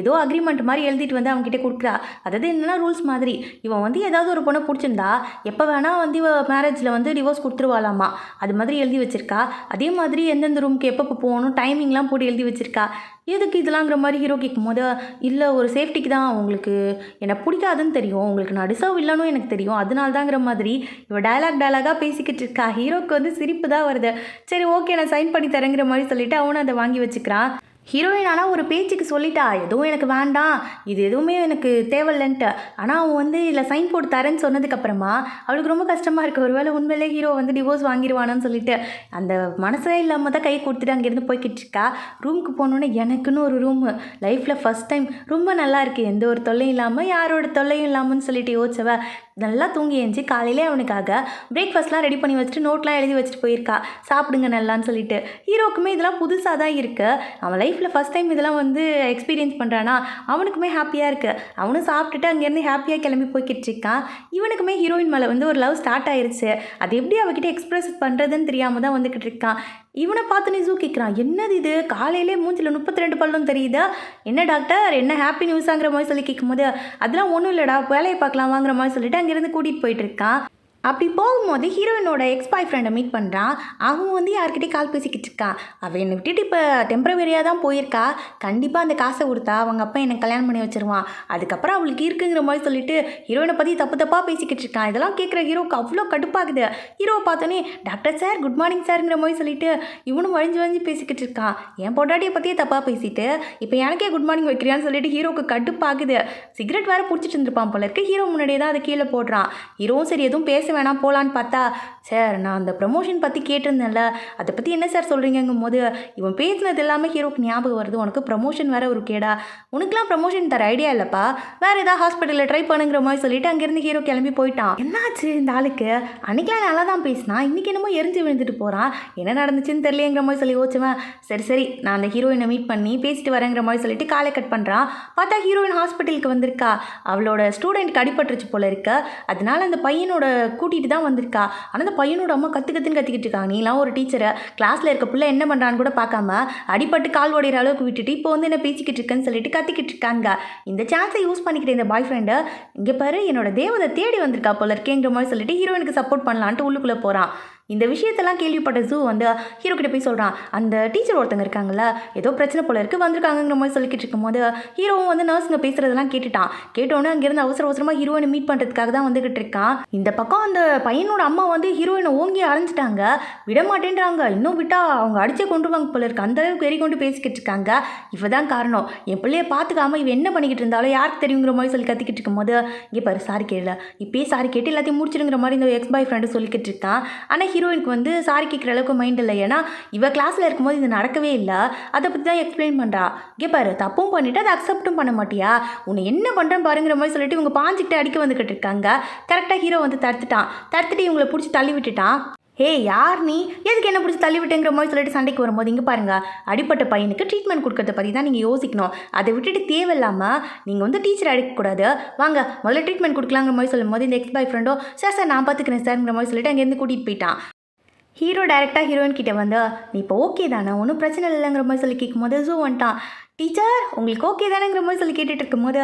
ஏதோ அக்ரிமெண்ட் மாதிரி எழுதிட்டு வந்து அவங்ககிட்ட கொடுக்குறா. அதாவது என்னென்னா ரூல்ஸ் மாதிரி, இவன் வந்து ஏதாவது ஒரு பொண்ணை பிடிச்சிருந்தா எப்போ வேணால் வந்து இவ மேரேஜில் வந்து டிவோர்ஸ் கொடுத்துருவாளாமா. அது மாதிரி எழுதி வச்சிருக்கா. அதே மாதிரி எந்தெந்த ரூமுக்கு எப்போ போகணும் டைமிங்லாம் போட்டு எழுதி வச்சிருக்கா. எதுக்கு இதெல்லாங்கிற மாதிரி ஹீரோ கேட்கும்போது, இல்லை ஒரு சேஃப்டிக்கு தான், உங்களுக்கு என்னை பிடிக்காதுன்னு தெரியும், உங்களுக்கு நான் டிசர்வ் இல்லைன்னு எனக்கு தெரியும், அதனால தாங்கிற மாதிரி இவள் டயலாகாக பேசிக்கிட்டு இருக்கா. ஹீரோக்கு வந்து சிரிப்பு தான் வருது. சரி ஓகே நான் சைன் பண்ணி தரேங்கிற மாதிரி சொல்லிவிட்டு அவனை அதை வாங்கி வச்சுக்கிறான். ஹீரோயின் ஆனால் ஒரு பேச்சுக்கு சொல்லிட்டா, எதுவும் எனக்கு வேண்டாம், இது எதுவுமே எனக்கு தேவையில்லைன்ட்டு. ஆனால் அவன் வந்து இதில் சைன் போட்டு தரேன்னு சொன்னதுக்கப்புறமா அவளுக்கு ரொம்ப கஷ்டமாக இருக்குது. ஒருவேளை உண்மையிலே ஹீரோ வந்து டிவோர்ஸ் வாங்கிடுவானான்னு சொல்லிட்டு அந்த மனசே இல்லாமல் தான் கை கொடுத்துட்டு அங்கேருந்து போய்கிட்டு இருக்கா. ரூமுக்கு போனோன்னே எனக்குன்னு ஒரு ரூமு, லைஃப்பில் ஃபஸ்ட் டைம், ரொம்ப நல்லா இருக்குது, எந்த ஒரு தொல்லையும் இல்லாமல் யாரோட தொல்லையும் இல்லாமல்னு சொல்லிட்டு யோசிச்சவ நல்லா தூங்கி எழுந்துச்சி காலையிலே அவனுக்காக பிரேக்ஃபாஸ்ட்லாம் ரெடி பண்ணி வச்சுட்டு நோட்லாம் எழுதி வச்சுட்டு போயிருக்கா, சாப்பிடுங்க நல்லான்னு சொல்லிட்டு. ஹீரோக்குமே இதெல்லாம் புதுசாக தான் இருக்குது. அவன் லைஃப்பில் ஃபஸ்ட் டைம் இதெல்லாம் வந்து எக்ஸ்பீரியன்ஸ் பண்ணுறானா, அவனுக்குமே ஹாப்பியாக இருக்குது. அவனும் சாப்பிட்டுட்டு அங்கேருந்து ஹாப்பியாக கிளம்பி போய்கிட்டு இருக்கான். இவனுக்குமே ஹீரோயின் மேலே வந்து ஒரு லவ் ஸ்டார்ட் ஆயிடுச்சு. அது எப்படி அவகிட்ட எக்ஸ்பிரஸ் பண்ணுறதுன்னு தெரியாமல் தான் வந்துக்கிட்டு இருக்கான். இவனை பார்த்துனே ஜூ கேட்குறான், என்னது இது காலையிலே மூஞ்சில் 32 பல்லும் தெரியுதா, என்ன டாக்டர் என்ன ஹாப்பி நியூஸாங்கிற மாதிரி சொல்லி கேட்கும்போது அதெல்லாம் ஒன்றும் இல்லைடா வேலையை பார்க்கலாம் வாங்குற மாதிரி சொல்லிட்டு அங்கேருந்து கூட்டிகிட்டு போயிட்டு இருக்கான். அப்படி போகும்போது ஹீரோயினோட எக்ஸ் பாய் ஃப்ரெண்டை மீட் பண்ணுறான். அவன் வந்து யார்கிட்டே கால் பேசிக்கிட்டு இருக்கான். அவள் என்னை விட்டுட்டு இப்போ டெம்பரவரியாக தான் போயிருக்கா, கண்டிப்பாக அந்த காசை கொடுத்தா அவங்க அப்பா என்னை கல்யாணம் பண்ணி வச்சிருவான், அதுக்கப்புறம் அவளுக்கு இருக்குங்கிற மாதிரி சொல்லிட்டு ஹீரோயினை பற்றி தப்பாக பேசிக்கிட்டு இருக்கான். இதெல்லாம் கேட்குற ஹீரோக்கு அவ்வளோ கடுப்பாகுது. ஹீரோவை பார்த்தோன்னே டாக்டர் சார் குட் மார்னிங் சார்ங்கிற மாதிரி சொல்லிட்டு இவனும் வழிஞ்சு பேசிக்கிட்டு இருக்கான். என் பொண்டாட்டியை பற்றியே தப்பாக பேசிட்டு இப்போ எனக்கே குட் மார்னிங் வைக்கிறியான்னு சொல்லிட்டு ஹீரோக்கு கடுப்பாகுது. சிகரெட் வேறு பிடிச்சிட்டு இருந்திருப்பான் போல இருக்கு. ஹீரோ முன்னாடியே தான் அதை கீழே போடுறான். ஹீரோவும் சரி எதுவும் பேச வேணாம் போகலான்னு பார்த்தா, சார் நான் அந்த ப்ரமோஷன் பற்றி கேட்டிருந்தேன்ல, அதை பற்றி என்ன சார் சொல்கிறீங்கும் போது இவன் பேசினது எல்லாமே ஹீரோக்கு ஞாபகம் வருது. உனக்கு ப்ரமோஷன் வேறு ஒரு கேடா, உனக்குலாம் ப்ரமோஷன் தர ஐடியா இல்லைப்பா, வேறு ஏதாவது ஹாஸ்பிட்டலில் ட்ரை பண்ணுங்கிற மாதிரி சொல்லிட்டு அங்கேருந்து ஹீரோ கிளம்பி போயிட்டான். என்னாச்சு இந்த ஆளுக்கு, அன்றைக்கெலாம் நல்லா தான் பேசினான், இன்றைக்கி என்னமோ எரிஞ்சு விழுந்துட்டு போகிறான், என்ன நடந்துச்சுன்னு தெரியலங்கிற மாதிரி சொல்லி யோசிச்சுவேன். சரி நான் அந்த ஹீரோயினை மீட் பண்ணி பேசிட்டு வரேங்கிற மாதிரி சொல்லிட்டு காலை கட் பண்ணுறான். பார்த்தா ஹீரோயின் ஹாஸ்பிட்டலுக்கு வந்திருக்கா. அவளோட ஸ்டூடெண்ட்க்கு அடிபட்டுருச்சு போல இருக்கு. அதனால அந்த பையனோட கூட்டிகிட்டு தான் வந்திருக்கா. ஆனால் அந்த பையனோட அம்மா கற்றுக்கிட்டு இருக்காங்க, நீலாம் ஒரு டீச்சரை கிளாஸில் இருக்க பிள்ளை என்ன பண்ணுறான்னு கூட பார்க்காம அடிப்பட்டு கால் ஓடைகிற அளவுக்கு விட்டுட்டு இப்போ வந்து என்ன பேசிக்கிட்டு இருக்கேன்னு சொல்லிட்டு கத்திக்கிட்டு இருக்காங்க. இந்த சான்ஸை யூஸ் பண்ணிக்கிட்டு இந்த பாய் ஃப்ரெண்டு இங்கே பாரு என்னோட தேவதை தேடி வந்திருக்கா போல இருக்கேங்கிற மாதிரி சொல்லிட்டு ஹீரோயினுக்கு சப்போர்ட் பண்ணலான்ட்டு உள்ளுக்குள்ளே போகிறான். இந்த விஷயத்தெல்லாம் கேள்விப்பட்ட ஜூ வந்து ஹீரோ கிட்ட போய் சொல்கிறான், அந்த டீச்சர் ஒருத்தங்க இருக்காங்கல்ல ஏதோ பிரச்சனை போல இருக்குது வந்திருக்காங்கிற மாதிரி சொல்லிக்கிட்டு இருக்கும்போது ஹீரோவும் வந்து நர்ஸுங்க பேசுகிறதெல்லாம் கேட்டோன்னே அங்கேருந்து அவசரமாக ஹீரோயினை மீட் பண்ணுறதுக்காக தான் வந்துக்கிட்டு இருக்கான். இந்த பக்கம் அந்த பையனோட அம்மா வந்து ஹீரோயினை ஓங்கி அரைஞ்சிட்டாங்க, விட மாட்டேன்றாங்க, இன்னும் விட்டால் அவங்க அடிச்சே கொண்டுருவாங்க போல இருக்கு, அந்த அளவுக்கு வெறி கொண்டு பேசிக்கிட்டு இருக்காங்க. இவ தான் காரணம், என் பிள்ளைய பார்த்துக்காம இவன் என்ன பண்ணிக்கிட்டு இருந்தாலும் யாருக்கு தெரியுங்கிற மாதிரி சொல்லி கத்திக்கிட்டு இருக்கும்போது இங்கே பாரு சாரி கேட்கல, இப்பயே சாரி கேட்டு எல்லாத்தையும் முடிச்சிடுங்கிற மாதிரி இந்த எக்ஸ் பாய் ஃப்ரெண்டு சொல்லிக்கிட்டு இருக்கான். ஆனால் ஹீரோயினுக்கு வந்து சாரி கேட்குற அளவுக்கு மைண்ட் இல்லை. ஏன்னா இவ கிளாஸில் இருக்கும்போது இது நடக்கவே இல்லை, அதை பற்றி தான் எக்ஸ்பிளைன் பண்ணுறா. இங்கே பாரு தப்பும் பண்ணிவிட்டு அதை அக்செப்டும் பண்ண மாட்டியா, உன்னை என்ன பண்ணுறேன் பாருங்கிற மாதிரி சொல்லிட்டு இவங்க பாஞ்சிக்கிட்டு அடிக்க வந்துக்கிட்டு இருக்காங்க. கரெக்டாக ஹீரோ வந்து தடுத்துட்டு இவங்களை பிடிச்சி தள்ளி விட்டுட்டான். ஹே யார் நீ, எதுக்கு என்ன பிடிச்சி தள்ளி விட்டுங்கிற மாதிரி சொல்லிட்டு சண்டைக்கு வரும்போது இங்கே பாருங்கள், அடிப்பட்ட பையனுக்கு ட்ரீட்மெண்ட் கொடுக்கறத பற்றி தான் நீங்கள் யோசிக்கணும், அதை விட்டுட்டு தேவையில்லாமல் நீங்கள் வந்து டீச்சர் அடிக்கக்கூடாது, வாங்க முதல்ல ட்ரீட்மெண்ட் கொடுக்கலாங்கிற மாதிரி சொல்லும் போது இந்த எக்ஸ் பாய் ஃப்ரெண்டோ சார் நான் பார்த்துக்கிறேன் சார்ங்கிற மாதிரி சொல்லிட்டு அங்கேருந்து கூட்டிகிட்டு போயிட்டான். ஹீரோ டேரெக்டாக ஹீரோயின் கிட்டே வந்து நீ இப்போ ஓகே தானே ஒன்றும் பிரச்சனை இல்லைங்கிற மாதிரி சொல்லி கேட்கும்போது ஜூ வந்துட்டான். டீச்சர் உங்களுக்கு ஓகே தானேங்கிற மாதிரி சொல்லி கேட்டுட்டு இருக்கும்போது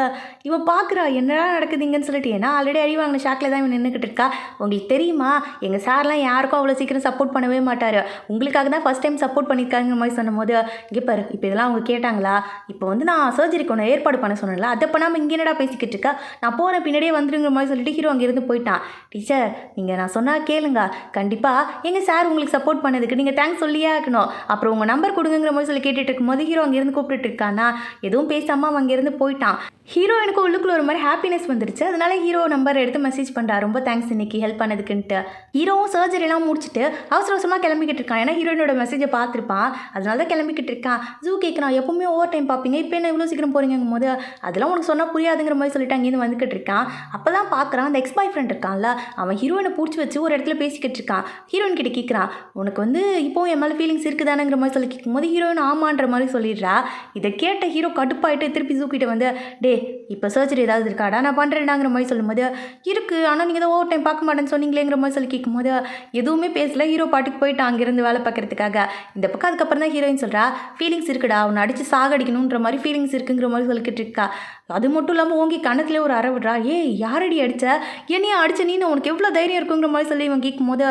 இவன் பார்க்குறா என்னடா நடக்குதுங்கன்னு சொல்லிட்டு, ஏன்னா ஆல்ரெடி அடி வாங்கின ஷாக்கில் தான் இவன் நின்றுக்கிட்டு இருக்கா. உங்களுக்கு தெரியுமா எங்கள் சார்லாம் யாருக்கும் அவ்வளோ சீக்கிரம் சப்போர்ட் பண்ணவே மாட்டார், உங்களுக்காக தான் ஃபஸ்ட் டைம் சப்போர்ட் பண்ணியிருக்காங்கிற மாதிரி சொன்னும்போது இங்கே பாரு இப்போ இதெல்லாம் அவங்க கேட்டாங்களா, இப்போ வந்து நான் சர்ஜரிக்கு ஒன்று ஏற்பாடு பண்ண சொன்னேன்ல, அதை பண்ணாமல் இங்கே என்னடா பேசிக்கிட்டு இருக்கா, நான் போகிறேன் பின்னாடியே வந்துருங்கிற மாதிரி சொல்லிட்டு ஹீரோ அங்கேருந்து போயிட்டான். டீச்சர் நீங்கள் நான் சொன்னால் கேளுங்க, கண்டிப்பாக எங்கள் சார் உங்களுக்கு சப்போர்ட் பண்ணதுக்கு நீங்கள் தேங்க்ஸ் சொல்லியே ஆகணும், அப்புறம் உங்கள் நம்பர் கொடுங்கிற மாதிரி சொல்லி கேட்டுட்டு இருக்கும்போது ஹீரோ அங்கேருந்து கூப்பிட்டுட்டு இருக்கானா, எதுவும் பேசாமல் அவன் அங்கேருந்து போயிட்டான். ஹீரோயினுக்கு உள்ளுக்குள்ள ஒரு மாதிரி ஹாப்பினஸ் வந்துருச்சு. அதனால ஹீரோ நம்பர் எடுத்து மெசேஜ் பண்ணுறா, ரொம்ப தேங்க்ஸ் இன்னைக்கு ஹெல்ப் பண்ணதுக்குன்ட்டு. ஹீரோவும் சர்ஜரிலாம் முடிச்சுட்டு அவசர அவசரமாக கிளம்பிக்கிட்டு இருக்கான். ஏன்னா ஹீரோயினோட மெசேஜை பார்த்துருப்பான், அதனால தான் கிளம்பிக்கிட்டு இருக்கான். ஜூ கேட்குறான், எப்பவுமே ஓவர் டைம் பார்ப்பீங்க, இப்போ என்ன இவ்வளோ சீக்கிரம் போகிறீங்கும் போது அதெல்லாம் உனக்கு சொன்னால் புரியாதுங்கிற மாதிரி சொல்லிட்டு அங்கேருந்து வந்துக்கிட்டு இருக்கான். அப்போ தான் பார்க்குறான், அந்த எக்ஸ் பாய் ஃப்ரெண்ட் இருக்கான்ல, அவன் ஹீரோயினை பிடிச்சி வச்சு ஒரு இடத்துல பேசிக்கிட்டு இருக்கான். ஹீரோயின் கிட்ட கேட்குறான், உனக்கு வந்து இப்போ என் மேலே ஃபீலிங்ஸ் இருக்குதானுங்கிற மாதிரி சொல்லி கேட்கும்போது ஹீரோயின் ஆமான்ற மாதிரி சொல்லிடுறா. இதை கேட்ட ஹீரோ கடுப்பாயிட்டு திருப்பி ஜூ கிட்ட வந்து, டே இப்போ சர்ஜரி ஏதாவது இருக்காடா, நான் பண்ணுறேன்டாங்கிற மாதிரி சொல்லும்போது, இருக்குது ஆனால் நீங்கள் தான் ஓவர் டைம் பார்க்க மாட்டேன்னு சொன்னீங்களேங்கிற மாதிரி சொல்லி கேட்கும்போது எதுவுமே பேசல. ஹீரோ பாட்டுக்கு போயிட்டு அங்கேருந்து வேலை பார்க்கறதுக்காக. இந்த பக்கம் அதுக்கப்புறம் தான் ஹீரோயின் சொல்கிறா, ஃபீலிங்ஸ் இருக்குடா, அவனை அடித்து சாகடிக்கணுன்ற மாதிரி ஃபீலிங்ஸ் இருக்குங்கிற மாதிரி சொல்லிக்கிட்டு இருக்கா. அது மட்டும் இல்லாமல் ஓங்கி கணத்துலேயே ஒரு அறை விடுறா. ஏய் யாரடி அடித்த, என்னையா அடித்த நீன்னு, உனக்கு எவ்வளோ தைரியம் இருக்குங்கிற மாதிரி சொல்லி இவன் கேட்கும்போது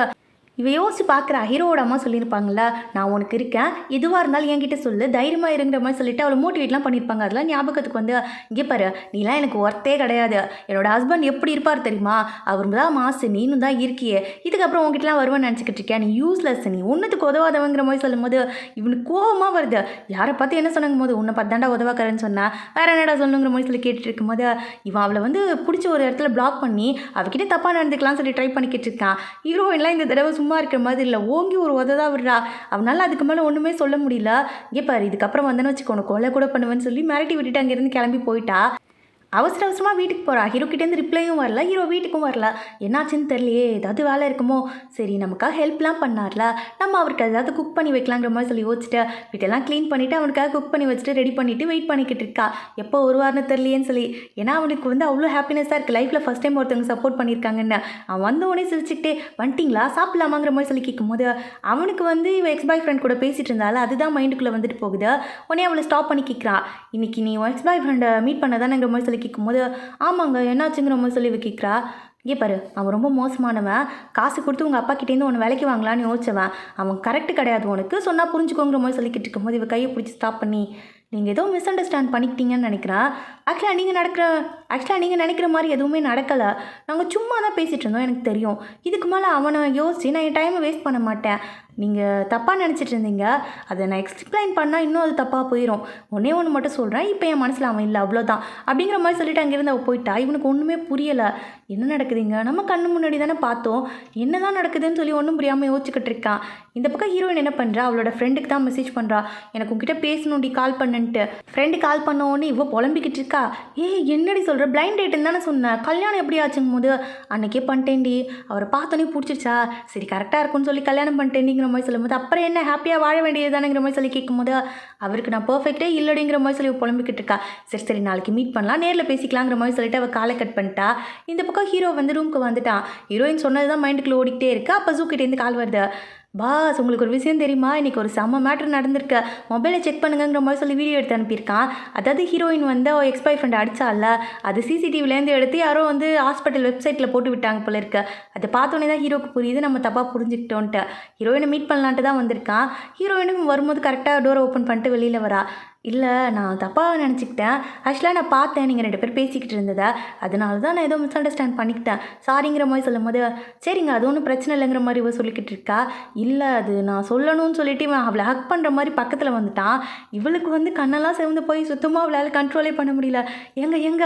இவ யோசிச்சு பார்க்குறா. ஹீரோவோட அம்மா சொல்லியிருப்பாங்களா, நான் உனக்கு இருக்கேன், எதுவாக இருந்தாலும் என்கிட்ட சொல்லு, தைரியமாக இருங்கிற மாதிரி சொல்லிட்டு அவளை மோட்டிவேட்லாம் பண்ணியிருப்பாங்க. அதெல்லாம் ஞாபகத்துக்கு வந்து, இங்கே பாரு நீலாம் எனக்கு ஒர்த்தே கிடையாது, என்னோட ஹஸ்பண்ட் எப்படி இருப்பார் தெரியுமா, அவர் தான் மாசு, நீனும் தான் இருக்கியே, இதுக்கப்புறம் உங்ககிட்டலாம் வருவேன்னு நினச்சிக்கிட்டு இருக்கேன், நீ யூஸ்லெஸ், நீ ஒன்றுத்துக்கு உதவாதவங்கிற மாதிரி சொல்லும்போது இவனுக்கு கோவமாக வருது. யாரை பார்த்து என்ன சொன்னாங்க போது, உன்னை பார்த்து தாண்டா உதவாக்கறேன்னு சொன்னா, வேற என்னடா சொல்லுங்கிற மாதிரி சொல்லி கேட்டுட்டு இருக்கும்போது இவன் அவளை வந்து பிடிச்ச ஒரு இடத்துல பிளாக் பண்ணி அவகிட்ட தப்பாக நடந்துக்கலாம்னு சொல்லி ட்ரை பண்ணிக்கிட்டு இருக்கான். ஹீரோயின்லாம் இந்த தடவை சும்மா இருக்கிற மாதிரி இல்லை, ஓங்கி ஒரு உததா விடுறா. அவனால் அதுக்கு மேலே ஒன்றுமே சொல்ல முடியல. இங்கே பாரு இதுக்கப்புறம் வந்தேன்னு வச்சுக்கோணும், கொலை கூட பண்ணுவேன்னு சொல்லி மிரட்டி விட்டுட்டு அங்கேருந்து கிளம்பி போயிட்டா. அவசர அவசரமாக வீட்டுக்கு போகிறா. ஹீரோ கிட்டேருந்து ரிப்ளையும் வரல, ஹீரோ வீட்டுக்கும் வரல. என்னாச்சுன்னு தெரியலையே, ஏதாவது வேலை இருக்குமோ, சரி நமக்காக ஹெல்ப்லாம் பண்ணார்ல, நம்ம அவருக்கு ஏதாவது குக் பண்ணி வைக்கலாங்கிற மாதிரி சொல்லி யோசிச்சுட்டு வீட்டெல்லாம் க்ளீன் பண்ணிவிட்டு அவனுக்காக குக் பண்ணி வச்சுட்டு ரெடி பண்ணிவிட்டு வெயிட் பண்ணிக்கிட்டு இருக்கா. எப்போ வருவார்னு தெரியலையேன்னு சொல்லி. ஏன்னா அவனுக்கு வந்து அவ்வளோ ஹாப்பினஸாக இருக்குது, லைஃப்பில் ஃபஸ்ட் டைம் ஒருத்தவங்க சப்போர்ட் பண்ணியிருக்காங்கன்னு. அவன் வந்தவொடனே சிரிச்சுக்கிட்டே வந்துட்டிங்களா சாப்பிடலாமாங்கிற மாதிரி சொல்லி கேட்கும்போது அவனுக்கு வந்து இவன் எக்ஸ் பாய் ஃப்ரெண்ட் கூட பேசிகிட்டு இருந்தாலும் அதுதான் மைண்டுக்குள்ளே வந்துட்டு போகுது. உடனே அவளை ஸ்டாப் பண்ணி கேட்குறான், இன்னைக்கு நீ எக்ஸ் பாய் ஃப்ரெண்டை மீட் பண்ணதானங்கிற மாதிரி சொல்லி கேட்கும்போது ஆமாங்க என்னாச்சுங்கிற மாதிரி சொல்லி கேட்குறா. இங்கே பாரு அவன் ரொம்ப மோசமானவன், காசு கொடுத்து உங்கள் அப்பா கிட்டேருந்து உன்னை வேலைக்கு வாங்கலான்னு யோசிச்சவன், அவன் கரெக்டு கிடையாது, உனக்கு சொன்னால் புரிஞ்சுக்கோங்கிற மாதிரி சொல்லிக்கிட்டு இருக்கும்போது இவ கையை பிடிச்சி ஸ்டாப் பண்ணி, நீங்கள் ஏதோ மிஸ் அண்டர்ஸ்டாண்ட் பண்ணிக்கிட்டீங்கன்னு நினைக்கிறேன், ஆக்சுவலாக நீங்கள் நினைக்கிற மாதிரி எதுவுமே நடக்கலை, நாங்கள் சும்மா தான் பேசிகிட்டு இருந்தோம், எனக்கு தெரியும், இதுக்கு மேலே அவனை யோசிச்சு நான் என் டைமை வேஸ்ட் பண்ண மாட்டேன், நீங்கள் தப்பாக நினச்சிட்டு இருந்தீங்க, அதை நான் எக்ஸ்பிளைன் பண்ணால் இன்னும் அது தப்பாக போயிடும், ஒன்றே ஒன்று மட்டும் சொல்கிறேன், இப்போ என் மனசில் அவன் இல்லை அவ்வளோதான் அப்படிங்கிற மாதிரி சொல்லிட்டு அங்கேருந்து அவள் போயிட்டா. இவனுக்கு ஒன்றுமே புரியலை, என்ன நடக்குதுங்க, நம்ம கண்ணு முன்னாடி தானே பார்த்தோம், என்ன தான் நடக்குதுன்னு சொல்லி ஒன்றும் புரியாமல் யோசிச்சுக்கிட்டு இருக்கான். இந்த பக்கம் ஹீரோயின் என்ன பண்ணுறா, அவளோட ஃப்ரெண்டுக்கு தான் மெசேஜ் பண்ணுறா, எனக்கு உங்ககிட்ட பேசணும்டி கால் பண்ணுன்ட்டு. ஃப்ரெண்டு கால் பண்ண உடனே இவ்வளோ புலம்பிக்கிட்டு இருக்கா. என்னடி சொல்கிற, பிளைண்ட் டேட்டுன்னு தானே சொன்னேன், கல்யாணம் எப்படி ஆச்சுங்கும் போது அன்றைக்கே பண்ணிட்டேன்டி, அவரை பார்த்தோன்னே பிடிச்சிருச்சா, சரி கரெக்டாக இருக்கும்னு சொல்லி கல்யாணம் பண்ணிட்டேன்டிங்கிற மாதிரி சொல்லும்போது அப்புறம் என்ன ஹாப்பியாக வாழ வேண்டியது தானேங்கிற மாதிரி சொல்லி கேட்கும்போது அவருக்கு நான் பர்ஃபெக்டே இல்லைங்கிற மாதிரி சொல்லி புலம்பிக்கிட்டு இருக்கா. சரி சரி நாளைக்கு மீட் பண்ணலாம், நேரில் பேசிக்கலாங்கிற மாதிரி சொல்லிட்டு அவள் காலை கட் பண்ணிட்டா. இந்த பக்கம் ஹீரோ வந்து ரூமுக்கு வந்துட்டான். ஹீரோயின் சொன்னது தான் மைண்டுக்குள்ளே ஓடிக்கிட்டே இருக்கு. அப்போ ஜூக்கிட்டேருந்து கால் வருது, பாஸ் உங்களுக்கு ஒரு விஷயம் தெரியுமா, இன்றைக்கி ஒரு செம்ம மேட்ரு நடந்திருக்கு, மொபைலை செக் பண்ணுங்கிற மாதிரி சொல்லி வீடியோ எடுத்து அனுப்பியிருக்கான். அதாவது ஹீரோயின் வந்து அவள் எக்ஸ் பாய் ஃப்ரெண்ட் அடித்தால, அது சிசிடிவிலேருந்து எடுத்து யாரோ வந்து ஹாஸ்பிட்டல் வெப்சைட்டில் போட்டு விட்டாங்க போல இருக்கு. அதை பார்த்தோன்னே தான் ஹீரோக்கு புரியுது நம்ம தப்பாக புரிஞ்சுக்கிட்டோன்ட்டு. ஹீரோயினை மீட் பண்ணலான்ட்டு தான் வந்திருக்கான். ஹீரோயினும் வரும்போது கரெக்டாக டோரை ஓப்பன் பண்ணிட்டு வெளியில் வரா. இல்லை நான் தப்பாக நினச்சிக்கிட்டேன், ஆக்சுவலாக நான் பார்த்தேன் நீங்கள் 2 பேர் பேசிக்கிட்டு இருந்ததை, அதனால தான் நான் ஏதோ மிஸ் அண்டர்ஸ்டாண்ட் பண்ணிக்கிட்டேன் சாரிங்கிற மாதிரி சொல்லும் போது சரிங்க அது ஒன்றும் பிரச்சனை இல்லைங்கிற மாதிரி இவ சொல்லிக்கிட்டு இருக்கா. இல்லை அது நான் சொல்லணும்னு சொல்லிட்டு இவன் அவளை ஹக் பண்ணுற மாதிரி பக்கத்தில் வந்துட்டான். இவளுக்கு வந்து கண்ணெல்லாம் சிவந்து போய் சுத்தமாக அவளால் கண்ட்ரோலே பண்ண முடியல. எங்க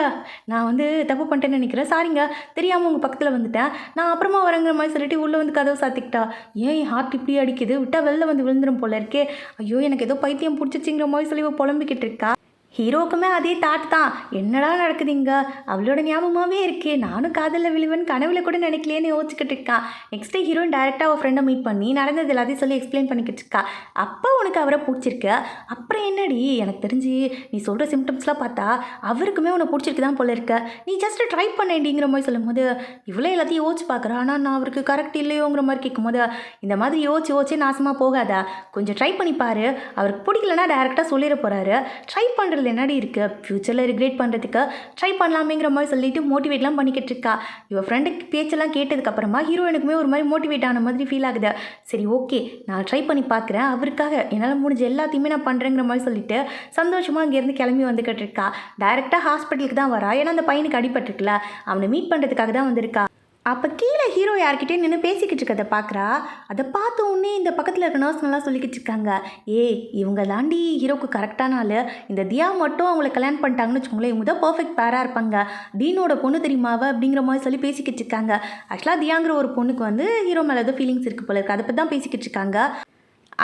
நான் வந்து தப்பு பண்ணிட்டேன்னு நினைக்கிறேன், சாரிங்க தெரியாமல் உங்கள் பக்கத்தில் வந்துட்டேன், நான் அப்புறமா வரேங்கிற மாதிரி சொல்லிட்டு உள்ளே வந்து கதவை சாத்திக்கிட்டா. ஏன் ஹார்ட் இப்படி அடிக்குது, விட்டால் வெளில வந்து விழுந்துடும் போல இருக்கே, ஐயோ எனக்கு ஏதோ பைத்தியம் பிடிச்சிச்சிங்கிற மாதிரி சொல்லி புலம்பிக்கிட்டு இருக்கா. ஹீரோக்குமே அதே தாட் தான், என்னடா நடக்குதுங்க, அவளோட ஞாபகமாகவே இருக்கே, நானும் காதலில் விழுவன் கனவுல கூட நினைக்கலேன்னு யோசிச்சுக்கிட்டு இருக்கான். நெக்ஸ்ட்டு ஹீரோயின் டேரெக்டாக அவள் ஃப்ரெண்டை மீட் பண்ணி நடந்தது எல்லாத்தையும் சொல்லி எக்ஸ்பிளைன் பண்ணிக்கிட்டு இருக்கா. அப்போ உனக்கு அவரை பிடிச்சிருக்கு, அப்புறம் என்னடி, எனக்கு தெரிஞ்சு நீ சொல்கிற சிம்டம்ஸ்லாம் பார்த்தா அவருக்குமே உன்னை பிடிச்சிருக்கு தான் போல இருக்க, நீ ஜஸ்ட்டு ட்ரை பண்ணேண்டிங்கிற மாதிரி சொல்லும் போது இவ்வளோ எல்லாத்தையும் யோசிச்சு பார்க்குறா. ஆனால் நான் அவருக்கு கரெக்ட் இல்லையோங்கிற மாதிரி கேட்கும்போது இந்த மாதிரி யோசிச்சு நாசமாக போகாதா, கொஞ்சம் ட்ரை பண்ணிப்பார், அவருக்கு பிடிக்கலன்னா டேரெக்டாக சொல்லிட போகிறாரு, ட்ரை பண்ணுறது என்னடி இருக்குது, ஃப்யூச்சரில் ரிக்ரெட் பண்ணுறதுக்கு ட்ரை பண்ணலாமேங்கிற மாதிரி சொல்லிட்டு மோட்டிவேட்லாம் பண்ணிக்கிட்டு இருக்கா. இவள் ஃப்ரெண்டுக்கு பேச்செல்லாம் கேட்டதுக்கப்புறமா ஹீரோயினுக்குமே ஒரு மாதிரி மோட்டிவேட் ஆன மாதிரி ஃபீல் ஆகுது. சரி ஓகே நான் ட்ரை பண்ணி பார்க்குறேன், அவருக்காக என்னால் முடிஞ்ச எல்லாத்தையுமே நான் பண்ணுறேங்கிற மாதிரி சொல்லிட்டு சந்தோஷமாக அங்கேருந்து கிளம்பி வந்துக்கிட்டு இருக்கா. டைரெக்டாக ஹாஸ்பிட்டலுக்கு தான் வரா. ஏன்னா அந்த பையனுக்கு அடிபட்டிருக்குல, அவனை மீட் பண்ணுறதுக்காக தான் வந்திருக்கா. அப்போ கீழே ஹீரோ யார்கிட்டயும் நின்று பேசிக்கிட்டு இருக்கதை பார்க்குறா. அதை பார்த்த உடனே இந்த பக்கத்தில் இருக்க நர்ஸ்ங்கெல்லாம் சொல்லிக்கிட்டு இருக்காங்க, ஏய் இவங்க தாண்டி ஹீரோக்கு கரெக்டான ஆள். இந்த தியா மட்டும் அவங்கள கல்யாணம் பண்ணிட்டாங்கன்னு வச்சுக்கோங்களேன், இவங்க தான் பர்ஃபெக்ட் பேராக இருப்பாங்க. டீனோட பொண்ணு தெரியுமாவ அப்படிங்கிற மாதிரி சொல்லி பேசிக்கிட்டு இருக்காங்க. ஆக்சுவலாக தியாங்கிற ஒரு பொண்ணுக்கு வந்து ஹீரோ மேலே ஏதோ ஃபீலிங்ஸ் இருக்குது போல இருக்குது. அதை பற்றி தான் பேசிக்கிட்டு இருக்காங்க.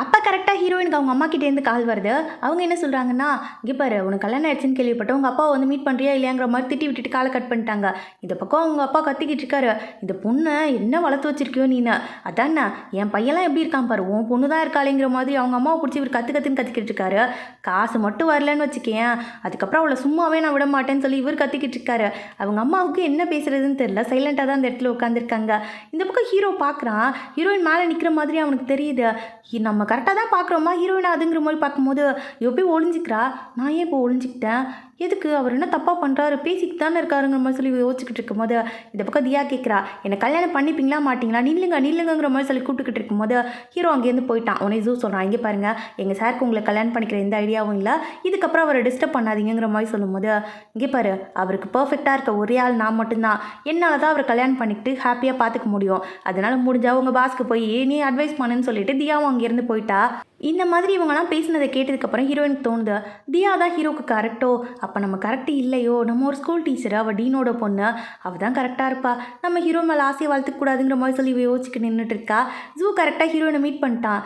அப்போ கரெக்டாக ஹீரோயினுக்கு அவங்க அம்மா கிட்டேருந்து கால் வருது. அவங்க என்ன சொல்கிறாங்கன்னா, இங்கே பாரு உனக்கு கல்யாணம் ஆயிடுச்சுன்னு கேள்விப்பட்டேன், உங்கள் அப்பாவை வந்து மீட் பண்ணுறியா இல்லையாங்கிற மாதிரி திட்டி விட்டுட்டு காலை கட் பண்ணிட்டாங்க. இந்த பக்கம் அவங்க அப்பா கத்திக்கிட்டு இருக்காரு, இந்த பொண்ணை என்ன வளர்த்து வச்சிருக்கியோ நீனு, அதானே என் பையன்லாம் எப்படி இருக்கான் பாரு, உன் பொண்ணு தான் இருக்காளேங்கிற மாதிரி அவங்க அம்மாவை பிடிச்சி இவர் கற்றுன்னு கத்திக்கிட்டு இருக்காரு. காசு மட்டும் வரலன்னு வச்சுக்கேன், அதுக்கப்புறம் அவளை சும்மாவே நான் விட மாட்டேன்னு சொல்லி இவர் கத்திக்கிட்டு இருக்காரு. அவங்க அம்மாவுக்கு என்ன பேசுறதுன்னு தெரியல, சைலண்டாக தான் அந்த இடத்துல உட்காந்துருக்காங்க. இந்த பக்கம் ஹீரோ பார்க்குறான், ஹீரோயின் மேலே நிற்கிற மாதிரி அவனுக்கு தெரியுது. நம்ம கரெக்டாக தான் பார்க்குறோமா ஹீரோயின் அதுங்கிற மாதிரி பார்க்கும்போது போய் ஒளிஞ்சிக்கிறா. நான் ஏன் இப்போ ஒளிஞ்சிக்கிட்டேன், எதுக்கு, அவர் என்ன தப்பாக பண்ணுறாரு, பேசிக்கிட்டு தானே இருக்காருங்கிற மாதிரி சொல்லி யோசிச்சுக்கிட்டு இருக்கும்போது இந்த பக்கம் தியா கேட்குறா, என்னை கல்யாணம் பண்ணிப்பீங்களா மாட்டிங்களா, நில்லுங்கிற மாதிரி சொல்லி கூப்பிட்டுக்கிட்டு இருக்கும்போது ஹீரோ அங்கேருந்து போயிட்டான். உடனே ஜூ சொல்கிறான், இங்கே பாருங்கள் எங்கள் சாருக்கு உங்களை கல்யாணம் பண்ணிக்கிற எந்த ஐடியாவும் இல்லை, இதுக்கப்புறம் அவரை டிஸ்டர்ப் பண்ணாதீங்கிற மாதிரி சொல்லும்போது, இங்கே பாரு அவருக்கு பர்ஃபெக்டாக இருக்க ஒரே ஆள் நான் மட்டும்தான், என்னால் தான் அவர் கல்யாணம் பண்ணிக்கிட்டு ஹாப்பியாக பார்த்துக்க முடியும், அதனால் முடிஞ்சால் உங்கள் பாஸ்க்கு போய் நீ அட்வைஸ் பண்ணுன்னு சொல்லிட்டு தியாவும் அங்கேருந்து போயிட்டா. இந்த மாதிரி இவங்கெல்லாம் பேசினதை கேட்டதுக்கப்புறம் ஹீரோயினுக்கு தோணுது, தியா தான் ஹீரோக்கு கரெக்டோ, அப்போ நம்ம கரெக்டு இல்லையோ, நம்ம ஒரு ஸ்கூல் டீச்சர், அவள் டீனோட பொண்ணு, அவள் தான் கரெக்டாக இருப்பா, நம்ம ஹீரோ மேலே ஆசையை வளர்த்துக்கூடாதுங்கிற மாதிரி சொல்லி யோசிச்சுட்டு நின்றுட்டு இருக்கா. ஜூ கரெக்டாக ஹீரோயினை மீட் பண்ணிட்டான்.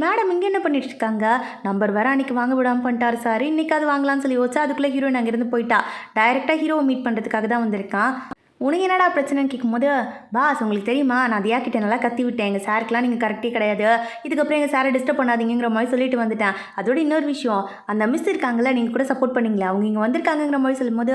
மேடம் இங்கே என்ன பண்ணிட்டு இருக்காங்க, நம்பர் வேறு அன்றைக்கி வாங்க விடாமல் பண்ணிட்டாரு சார், இன்றைக்கி அது வாங்கலாம்னு சொல்லி யோசிச்சா அதுக்குள்ளே ஹீரோயின் அங்கேருந்து போயிட்டா. டைரெக்டாக ஹீரோவை மீட் பண்ணுறதுக்காக தான் வந்திருக்கான். உனக்கு என்னடா பிரச்சனைன்னு கேட்கும்போது, பாஸ் உங்களுக்கு தெரியுமா நான் தியா கிட்ட நல்லா கத்தி விட்டேன், எங்கள் சாருக்கெலாம் நீங்கள் கரெக்டே கிடையாது, இதுக்கப்புறம் எங்கள் சாரை டிஸ்டர்ப் பண்ணாதீங்கிற மாதிரி சொல்லிட்டு வந்துட்டேன். அதோட இன்னொரு விஷயம், அந்த மிஸ் இருக்காங்களே நீங்கள் கூட சப்போர்ட் பண்ணிங்களே, அவங்க இங்கே வந்திருக்காங்கிற மாதிரி சொல்லும்போது,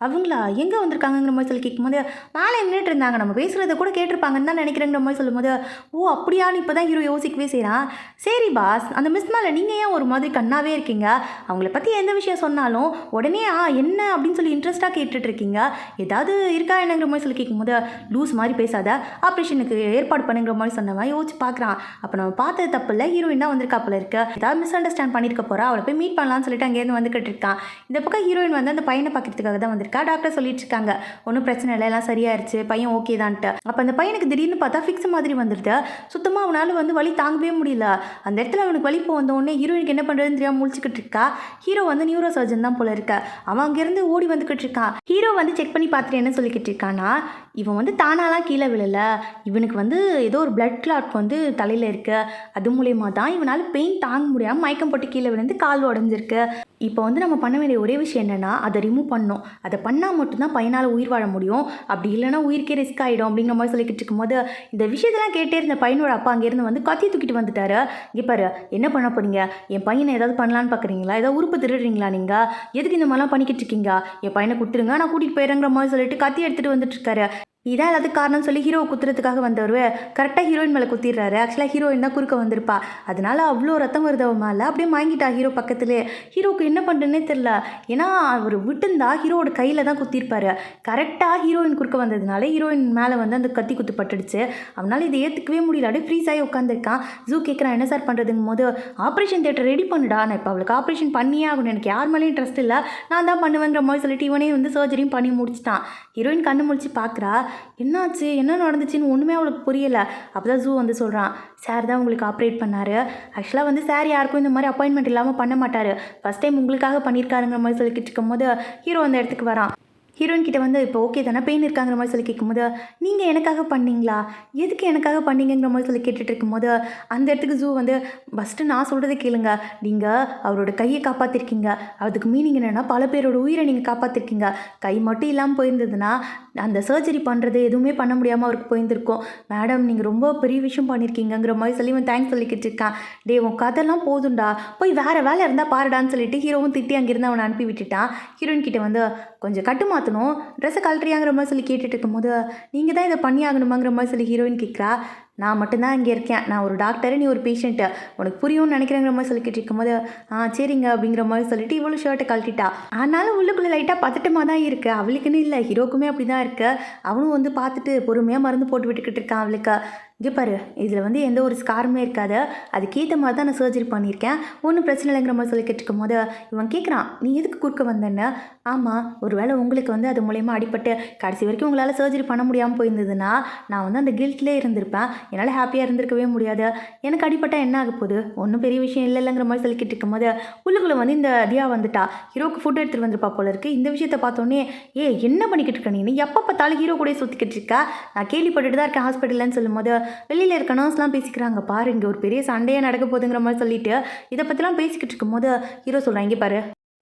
அவங்களா எங்கே வந்திருக்காங்கிற மாதிரி சொல்லி கேட்கும்போது, மேலே நின்றுட்டு இருந்தாங்க, நம்ம பேசுகிறத கூட கேட்டிருப்பாங்கன்னு தான் நினைக்கிறேங்கிற மாதிரி சொல்லும்போது, ஓ அப்படியான்னு இப்போ தான் ஹீரோ யோசிக்கவே செய்கிறான். சரி பாஸ், அந்த மிஸ் மேலே நீங்கள் ஏன் ஒரு மாதிரி கண்ணாவே இருக்கீங்க, அவங்கள பற்றி எந்த விஷயம் சொன்னாலும் உடனே என்ன அப்படின்னு சொல்லி இன்ட்ரெஸ்ட்டாக கேட்டுட்டு இருக்கீங்க, ஏதாவது இருக்கா என்னங்கிற மாதிரி சொல்லி கேட்கும்போது, லூஸ் மாதிரி பேசாத, ஆப்ரேஷனுக்கு ஏற்பாடு பண்ணுங்கிற மாதிரி சொன்னவன் யோசிச்சு பார்க்குறான். அப்போ நம்ம பார்த்தது தப்பு இல்லை, ஹீரோயின் தான் வந்திருக்கா போல இருக்கு, ஏதாவது மிஸ் அண்டர்ஸ்டாண்ட் பண்ணியிருக்க போகிறா, அவளை போய் மீட் பண்ணலாம்னு சொல்லிட்டு அங்கேருந்து வந்துக்கிட்டு இருக்கான். இந்த பக்கம் ஹீரோயின் வந்து அந்த பையனை பார்க்கறதுக்காக தான் வந்திருக்கா. டாக்டர் சொல்லிட்டு இருக்காங்க, ஒன்றும் பிரச்சனை இல்லை, எல்லாம் சரியாயிருச்சு, பையன் ஓகே தான்ட்டு. அப்போ அந்த பையனுக்கு திடீர்னு பார்த்தா ஃபிக்ஸ் மாதிரி வந்துடுது. சுத்தமாக அவனால் வந்து வலி தாங்கவே முடியல. அந்த இடத்துல அவனுக்கு வலி வந்த உடனே ஹீரோயினுக்கு என்ன பண்ணுறதுன்னு தெரியாமல் முழிச்சுக்கிட்டு இருக்கா. ஹீரோ வந்து நியூரோ சர்ஜன் தான் போல இருக்க, அவன் அங்கேருந்து ஓடி வந்துக்கிட்டு இருக்கான். ஹீரோ வந்து செக் பண்ணி பார்த்துட்டு என்ன சொல்லிக்கிட்டு இருக்கான்னா, இவன் வந்து தானாலாம் கீழே விழலை, இவனுக்கு வந்து ஏதோ ஒரு பிளட் கிளாட் வந்து தலையில் இருக்குது, அது மூலயமா தான் இவனால் பெயின் தாங்க முடியாமல் மயக்கம் போட்டு கீழே விழுந்து கால் உடஞ்சிருக்கு. இப்போ வந்து நம்ம பண்ண வேண்டிய ஒரே விஷயம் என்னென்னா அதை ரிமூவ் பண்ணணும், அதை பண்ணால் மட்டும்தான் பையனால் உயிர் வாழ முடியும், அப்படி இல்லைனா உயிருக்கே ரிஸ்க் ஆகிடும் அப்படிங்கிற மாதிரி சொல்லிக்கிட்டு இருக்கும்போது இந்த விஷயத்தெல்லாம் கேட்டே இருந்த பையனோட அப்பா அங்கேருந்து வந்து கத்தி தூக்கிட்டு வந்துட்டாரு. இங்கே பாரு என்ன பண்ண போகிறீங்க, என் பையனை ஏதாவது பண்ணலான்னு பார்க்குறீங்களா, ஏதாவது உறுப்பு திருடுறீங்களா, நீங்கள் எதுக்கு இந்த மாதிரிலாம் பண்ணிக்கிட்டு இருக்கீங்க, என் பையனை கொடுத்துருங்க நான் கூட்டிகிட்டு போயிடுறேங்கிற மாதிரி சொல்லிட்டு கத்தி எடுத்துகிட்டு வந்துட்டு இருக்காரு. இதான் எல்லாத்துக்கு காரணம் சொல்லி ஹீரோவை குத்துறதுக்காக வந்தவர் கரெக்டாக ஹீரோயின் மேலே குத்திடுறாரு. ஆக்சுவலாக ஹீரோயின் தான் குறுக்க வந்திருப்பா, அதனால அவ்வளோ ரத்தம் வருது அவன் மேலே. அப்படியே வாங்கிட்டா ஹீரோ பக்கத்துலேயே. ஹீரோக்கு என்ன பண்ணுறதுனே தெரில, ஏன்னா அவர் விட்டுருந்தா ஹீரோவோட கையில் தான் குத்திருப்பாரு. கரெக்டாக ஹீரோயின் குறுக்க வந்ததுனால ஹீரோயின் மேலே வந்து அந்த கத்தி குத்து பட்டுடுச்சு. அவனால் இதை ஏற்றுக்கவே முடியல, அப்படியே ஃப்ரீஸ் ஆகி உட்காந்துருக்கான். ஜூ கேட்குறான், என்ன சார் பண்ணுறதுங்கும் போது, ஆப்ரேஷன் தியேட்டர் ரெடி பண்ணுடா, நான் இப்போ அவளுக்கு ஆப்ரேஷன் பண்ணியே ஆகணும், எனக்கு யார் மேலேயும் இன்ட்ரெஸ்ட் இல்லை, நான் தான் பண்ணுவேங்கிற மாதிரி சொல்லிட்டு இவனே வந்து சர்ஜரியும் பண்ணி முடிச்சிட்டான். ஹீரோயின் கண்ணு முடிச்சு பார்க்குறா, என்னாச்சு என்ன நடந்துச்சுன்னு ஒன்றுமே அவளுக்கு புரியலை. அப்போ தான் ஜூ வந்து சொல்கிறான், சார் தான் உங்களுக்கு ஆப்ரேட் பண்ணார், ஆக்சுவலாக வந்து சார் யாருக்கும் இந்த மாதிரி அப்பாயின்மெண்ட் இல்லாமல் பண்ண மாட்டார், ஃபஸ்ட் டைம் உங்களுக்காக பண்ணியிருக்காருங்கிற மாதிரி சொல்லிக்கிட்டு இருக்கும்போது ஹீரோ அந்த இடத்துக்கு வரான். ஹீரோயின் கிட்ட வந்து இப்போ ஓகே தானே, பெயின் இருக்காங்கிற மாதிரி சொல்லி கேட்கும்போது, நீங்கள் எனக்காக பண்ணீங்களா, எதுக்கு எனக்காக பண்ணீங்கிற மாதிரி சொல்லி கேட்டுட்டு இருக்கும்போது அந்த இடத்துக்கு ஜூ வந்து, ஃபஸ்ட்டு நான் சொல்கிறத கேளுங்க, நீங்கள் அவரோட கையை காப்பாற்றிருக்கீங்க, அதுக்கு மீனிங் என்னென்னா பல பேரோட உயிரை நீங்கள் காப்பாற்றிருக்கீங்க, கை மட்டும் இல்லாமல் போயிருந்ததுன்னா அந்த சர்ஜரி பண்ணுறது எதுவுமே பண்ண முடியாமல் அவருக்கு போயிருந்திருக்கும். மேடம் நீங்கள் ரொம்ப பெரிய விஷயம் பண்ணியிருக்கீங்கிற மாதிரி சொல்லி அவன் தேங்க்ஸ் சொல்லிக்கிட்டு இருக்கான். டே உன் கதெல்லாம் போதும்டா, போய் வேறு வேலை இருந்தால் பாருடான்னு சொல்லிட்டு ஹீரோவும் திட்டி அங்கேருந்து அவனை அனுப்பி விட்டுட்டான். ஹீரோயின் கிட்ட வந்து, கொஞ்சம் கட்டு மாற்றணும், ட்ரெஸ்ஸை கழட்டுறியாங்கிற மாதிரி சொல்லி கேட்டுட்டு இருக்கும்போது, நீங்கள் தான் இதை பண்ணி ஆகணுமாங்கிற மாதிரி சொல்லி ஹீரோயின் கேட்குறா. நான் மட்டும்தான் இங்கே இருக்கேன், நான் ஒரு டாக்டரு, நீ ஒரு பேஷண்ட்டு, உனக்கு புரியும்னு நினைக்கிறேங்கிற மாதிரி சொல்லிக்கிட்டு இருக்கும்போது, சரிங்க அப்படிங்கிற மாதிரி சொல்லிட்டு இவ்வளோ ஷர்ட்டை கழட்டிட்டா. ஆனாலும் உள்ளுக்குள்ளே லைட்டாக பதட்டமாக தான் இருக்குது, அவளுக்குன்னு இல்லை ஹீரோக்குமே அப்படி தான் இருக்குது. அவனும் வந்து பார்த்துட்டு பொறுமையாக மருந்து போட்டு விட்டுக்கிட்டு இருக்கான் அவளுக்கு. இங்கே பாரு, இதில் வந்து எந்த ஒரு ஸ்காருமே இருக்காது. அதுக்கேற்ற மாதிரி தான் நான் சர்ஜரி பண்ணியிருக்கேன். ஒன்றும் பிரச்சனை இல்லைங்கிற மாதிரி சொல்லி கேட்டுருக்கும் போது இவன் கேட்குறான், நீ எதுக்கு குறுக்க வந்தேன்னு? ஆமாம், ஒரு வேளை உங்களுக்கு வந்து அது மூலயமா அடிபட்டு கடைசி வரைக்கும் உங்களால் சர்ஜரி பண்ண முடியாமல் போயிருந்ததுன்னா நான் வந்து அந்த கில்ட்லேயே இருந்திருப்பேன். என்னால் ஹாப்பியாக இருந்திருக்கவே முடியாது. எனக்கு அடிபட்டால் என்ன ஆக போகுது? ஒன்றும் பெரிய விஷயம் இல்லைங்கிற மாதிரி சொல்லிக்கிட்டு இருக்கும் போது உள்ளுக்குள்ளே வந்து இந்த தியா வந்துட்டா. ஹீரோக்கு ஃபுட் எடுத்துகிட்டு வந்துருப்பா போல இருக்குது. இந்த விஷயத்தை பார்த்தோன்னே, என்ன பண்ணிக்கிட்டு இருக்க நீ? எப்போ பார்த்தாலும் ஹீரோ கூட சுற்றிக்கிட்டு இருக்கா? நான் கேள்விப்பட்டுட்டு தான் இருக்கேன் ஹாஸ்பிட்டல்லன்னு சொல்லும்போது வெளியில் இருக்க நர்ஸ்லாம் பேசிக்கிறாங்க. பாரு, இங்கே ஒரு பெரிய சண்டையே நடக்க போகுதுங்கிற மாதிரி சொல்லிட்டு இதை பற்றிலாம் பேசிக்கிட்டு இருக்கும்போது ஹீரோ சொல்கிறான், இங்கே பாரு,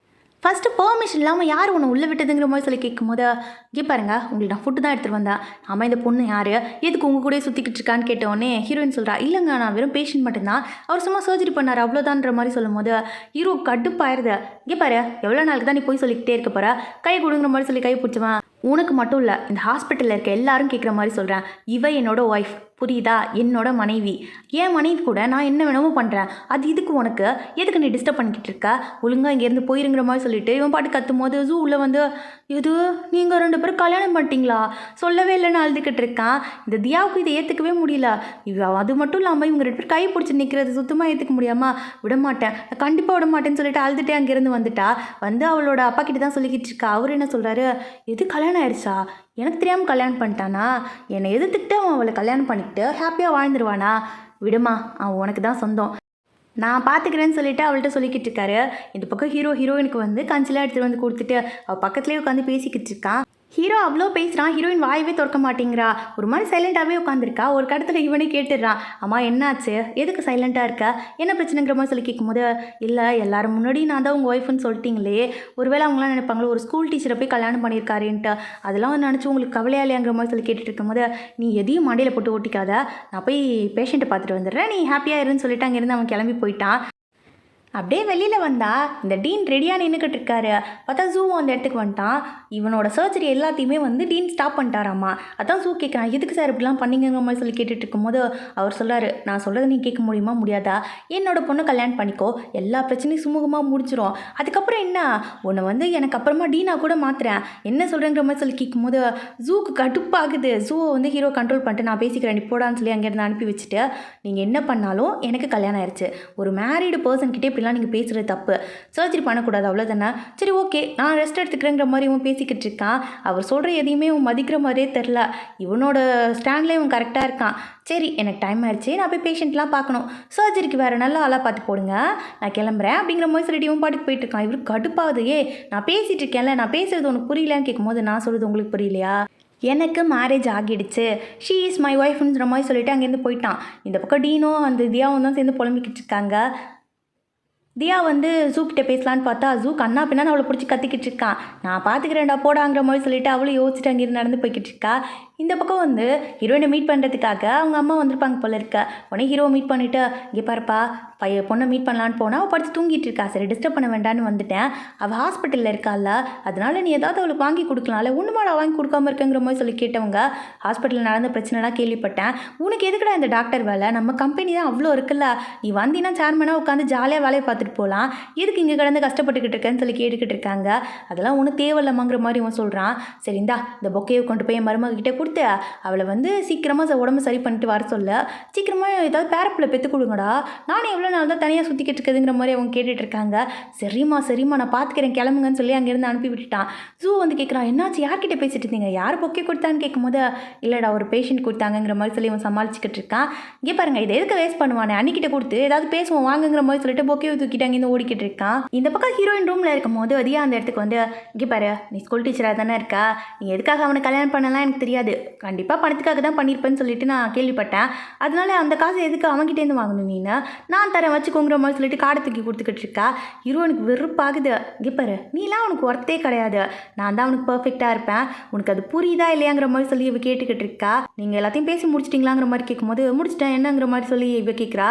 ஃபஸ்ட்டு பெர்மிஷன் இல்லாமல் யார் உன்னை உள்ளே விட்டதுங்கிற மாதிரி சொல்லி கேட்கும்போது, இங்கே பாருங்க, உங்களுக்கு நான் ஃபுட்டு தான் எடுத்துகிட்டு வந்தேன். ஆமாம், இந்த பொண்ணு யார், எதுக்கு உங்கள் கூட சுற்றிக்கிட்டு இருக்கான்னு கேட்டோடனே ஹீரோயின் சொல்கிறா, இல்லைங்க, நான் வெறும் பேஷண்ட் மட்டும்தான், அவர் சும்மா சர்ஜரி பண்ணார் அவ்வளோதான்ற மாதிரி சொல்லும் போது ஹீரோ கடுப்பாயிருது. இங்கே பாரு, எவ்வளோ நாளுக்கு தான் நீ போய் சொல்லிக்கிட்டே இருக்க போகிற? கை கொடுங்கிற மாதிரி சொல்லி கை பிடிச்சவன், உனக்கு மட்டும் இல்லை, இந்த ஹாஸ்பிட்டலில் இருக்க எல்லாரும் கேட்குற மாதிரி சொல்கிறேன், இவ என்னோட ஒய்ஃப், புரியுதா? என்னோட மனைவி. என் மனைவி கூட நான் என்ன வேணுமோ பண்ணுறேன். அது இதுக்கு உனக்கு எதுக்கு நீ டிஸ்டர்ப் பண்ணிக்கிட்டு இருக்க? ஒழுங்காக இங்கேருந்து போயிருங்கிற மாதிரி சொல்லிட்டு இவன் பாட்டு கத்தும் போது ஜூ உள்ளே வந்து, எது நீங்கள் 2 பேரும் கல்யாணம் பண்ணிட்டீங்களா? சொல்லவே இல்லைன்னு அழுதுகிட்டு இருக்கான். இந்த தியாவுக்கு இதை ஏற்றுக்கவே முடியல. அது மட்டும் இல்லாமல் இவங்க 2 பேர் கை பிடிச்சி நிற்கிறது சுத்தமாக ஏற்றுக்க முடியாமல், விடமாட்டேன், கண்டிப்பாக விடமாட்டேன்னு சொல்லிட்டு அழுதுகிட்டே அங்கேருந்து வந்துட்டா. வந்து அவளோட அப்பா கிட்ட தான் சொல்லிக்கிட்டு இருக்கா. அவர் என்ன சொல்கிறாரு, எது கல்யாணம் ஆயிடுச்சா? எனக்கு தெரியாமல் கல்யாணம் பண்ணிட்டானா? என்னை எதிர்த்துக்கிட்டு அவன் அவளை கல்யாணம் பண்ணிக்கிட்டு ஹாப்பியாக வாழ்ந்துருவானா? விடுமா, அவன் உனக்கு தான் சொந்தம், நான் பார்த்துக்கிறேன்னு சொல்லிட்டு அவள்கிட்ட சொல்லிக்கிட்டு இருக்காரு. இந்த பக்கம் ஹீரோயினுக்கு வந்து கஞ்சிலாம் எடுத்துகிட்டு வந்து கொடுத்துட்டு அவள் பக்கத்துலேயே உட்காந்து பேசிக்கிட்டு இருக்கான். ஹீரோ அவ்வளோ பேசுகிறான், ஹீரோயின் வாயவே திறக்க மாட்டேங்கிறா. ஒரு மாதிரி சைலண்ட்டாகவே உட்காந்துருக்கா. ஒரு கடத்தில் இவனே கேட்டுடுறான், அம்மா என்னாச்சு, எதுக்கு சைலண்ட்டாக இருக்க, என்ன பிரச்சனைங்கிற மாதிரி சொல்லி கேட்கும்போது, இல்லை எல்லாரும் முன்னாடி நான் தான் உங்கள் ஒய்ஃப்னு சொல்லிட்டீங்களே, ஒருவேளை அவங்களாம் நினைப்பாங்களோ ஒரு ஸ்கூல் டீச்சரை போய் கல்யாணம் பண்ணியிருக்காருன்ட்டு, அதெல்லாம் நினச்சி உங்களுக்கு கவலையா இல்லையாங்கிற மாதிரி சொல்லி கேட்டுட்டு இருக்கும்போது, நீ எதையும் மண்டையில் போட்டு ஓட்டிக்காத, நான் போய் பேஷண்ட்டை பார்த்துட்டு வந்துடுறேன், நீ ஹாப்பியாக இருன்னு சொல்லிட்டு அங்கேருந்து அவன் கிளம்பி போயிட்டான். அப்படியே வெளியில் வந்தா இந்த டீன் ரெடியாக நின்றுக்கிட்டு இருக்காரு. பார்த்தா ஜூ அந்த இடத்துக்கு வந்துட்டான். இவனோட சர்ஜரி எல்லாத்தையுமே வந்து டீன் ஸ்டாப் பண்ணிட்டாராம்மா. அதான் ஜூ கேட்குறான், எதுக்கு சார் இப்படிலாம் பண்ணிங்கிற மாதிரி சொல்லி கேட்டுட்டு இருக்கும்போது அவர் சொல்கிறாரு, நான் சொல்கிறது நீ கேட்க முடியுமா முடியாதா? என்னோட பொண்ணு கல்யாணம் பண்ணிக்கோ, எல்லா பிரச்சனையும் சுமூகமாக முடிச்சிடும். அதுக்கப்புறம் என்ன, உன்னை வந்து எனக்கு அப்புறமா டீனா கூட மாற்றுறேன், என்ன சொல்கிறேங்கிற மாதிரி சொல்லி கேட்கும்போது ஜூக்கு கடுப்பாகுது. ஜூவை வந்து ஹீரோ கண்ட்ரோல் பண்ணிட்டு, நான் பேசிக்கிறேன் நீ போடான்னு சொல்லி அங்கேருந்து அனுப்பி வச்சுட்டு, நீங்கள் என்ன பண்ணாலும் எனக்கு கல்யாணம் ஆயிடுச்சு, ஒரு மேரீடு பர்சன் கிட்டே இப்படிலாம் நீங்கள் பேசுகிறது தப்பு, சர்ஜரி பண்ணக்கூடாது அவ்வளோதானே, சரி ஓகே நான் ரெஸ்ட் எடுத்துக்கிறேங்கிற மாதிரி இவன் பேசிக்கிட்டு இருக்கான். அவர் சொல்கிற எதையுமே இவன் மதிக்கிற மாதிரியே தெரில. இவனோட ஸ்டாண்ட்லேயே இவன் கரெக்டாக இருக்கான். சரி எனக்கு டைம் ஆயிடுச்சு, நான் போய் பேஷண்ட்லாம் பார்க்கணும், சர்ஜரிக்கு வேறு நல்ல ஆளாக பார்த்து போடுங்க, நான் கிளம்புறேன் அப்படிங்கிற மாதிரி சொல்லிட்டு இவன் பாட்டுக்கு போயிட்டு இருக்கான். இவர் கடுப்பாகுது, நான் பேசிகிட்டு இருக்கேன்ல, நான் பேசுகிறது உனக்கு புரியலன்னு கேட்கும்போது, நான் சொல்கிறது உங்களுக்கு புரியலையா, எனக்கு மேரேஜ் ஆகிடுச்சு, ஷீ இஸ் மை ஒய்ஃப்ன்ற மாதிரி சொல்லிட்டு அங்கேருந்து போயிட்டான். இந்த பக்கம் டீனோ அந்த தியாவும் தான் சேர்ந்து புலம்பிக்கிட்டு இருக்காங்க. தியா வந்து ஜூ கிட்ட பேசலான்னு பார்த்தா ஜூ கண்ணா பின்னான்னு அவளை பிடிச்சி கத்திக்கிட்டு இருக்கான். நான் பார்த்துக்கிறேன்டா போடாங்கிற மாதிரி சொல்லிட்டு அவளும் யோசிச்சுட்டு அங்கேருந்து நடந்து போய்கிட்டு இருக்கா. இந்த பக்கம் வந்து ஹீரோயினை மீட் பண்ணுறதுக்காக அவங்க அம்மா வந்திருப்பாங்க போல இருக்க. உடனே ஹீரோவை மீட் பண்ணிவிட்டு, இங்கே பாருப்பா பொண்ணை மீட் பண்ணலான்னு போனால் அவள் படித்து தூங்கிட்டு இருக்கா, சரி டிஸ்டர்ப் பண்ண வேண்டான்னு வந்துட்டேன், அவள் ஹாஸ்பிட்டலில் இருக்கால, அதனால நீ ஏதாவது அவளுக்கு வாங்கி கொடுக்கலாம்ல, ஒன்றுமாடா வாங்கி கொடுக்காம இருக்குங்கிற மாதிரி சொல்லி கேட்டவங்க, ஹாஸ்பிட்டலில் நடந்த பிரச்சனைலாம் கேள்விப்பட்டேன், உனக்கு எதுக்குடா இந்த டாக்டர் வேலை, நம்ம கம்பெனி தான் அவ்வளோ இருக்குல்ல, நீ வந்தீங்கன்னா சேர்மனாக உட்காந்து ஜாலியாக வேலையை பார்த்துட்டு போகலாம், எதுக்கு இங்கே கிடந்து கஷ்டப்பட்டுக்கிட்டு இருக்கேன்னு சொல்லி கேட்டுக்கிட்டு இருக்காங்க. அதெல்லாம் ஒன்றும் தேவையில்லமாங்கிற மாதிரி இவன் சொல்கிறான். சரி இந்தா இந்த பொக்கையை கொண்டு போய் என் மருமகிட்ட கொடுத்து அவளை வந்து சீக்கிரமாக உடம்பு சரி பண்ணிட்டு வர சொல்ல, சீக்கிரமாக ஏதாவது பேரப்பில் பெற்று கொடுங்கடா, நானும் எவ்வளோ நாள் தான் தனியாக சுற்றிக்கிட்டு இருக்குதுங்கிற மாதிரி அவங்க கேட்டுட்டு இருக்காங்க. சரிம்மா நான் பார்த்துக்கிறேன் கிளம்புங்கன்னு சொல்லி அங்கேருந்து அனுப்பி விட்டுட்டான். ஜூ வந்து கேட்குறான், என்னாச்சு யார்கிட்ட பேசிட்டு இருந்தீங்க, யார் பொக்கே கொடுத்தான்னு கேட்கும்போது, இல்லைடா ஒரு பேஷண்ட் கொடுத்தாங்கிற மாதிரி சொல்லி இவன் சமாளிச்சுக்கிட்டு இருக்கான். இங்கே பாருங்க இதை எதுக்கு வேஸ்ட் பண்ணுவானே, அன்னிக்கிட்ட கொடுத்து ஏதாவது பேசுவோம் வாங்குங்கிற மாதிரி சொல்லிட்டு பொக்கையை தூக்கிட்டு அங்கேருந்து ஓடிக்கிட்டு இருக்கான். இந்த பக்கம் ஹீரோயின் ரூமில் இருக்கும் போது அதிகா அந்த இடத்துக்கு வந்து, இங்கே பாரு நீ ஸ்கூல் டீச்சராக தானே இருக்கா, நீ எதுக்காக அவனை கல்யாணம் பண்ணலாம் எனக்கு தெரியாது, கண்டிப்பாக பணத்துக்காக தான் பண்ணியிருப்பேன்னு சொல்லிட்டு நான் கேள்விப்பட்டேன், அதனால அந்த காசு எதுக்கு அவன்கிட்டேருந்து வாங்கணும், நீனு நான் தரேன் வச்சுக்கோங்கிற மாதிரி சொல்லிட்டு காடை தூக்கி கொடுத்துக்கிட்டு இருக்கா. ஹீரோனுக்கு வெறுப்பாகுது. இங்கே பாரு நீலாம் அவனுக்கு ஒர்த்தே கிடையாது, நான் தான் அவனுக்கு பர்ஃபெக்டாக இருப்பேன், உனக்கு அது புரியுதா இல்லையாங்கிற மாதிரி சொல்லி இவ கேட்டுக்கிட்டு இருக்கா. நீங்கள் எல்லாத்தையும் பேசி முடிச்சிட்டிங்களாங்கிற மாதிரி கேட்கும்போது, முடிச்சிட்டேன் என்னங்கிற மாதிரி சொல்லி இவ கேட்குறா.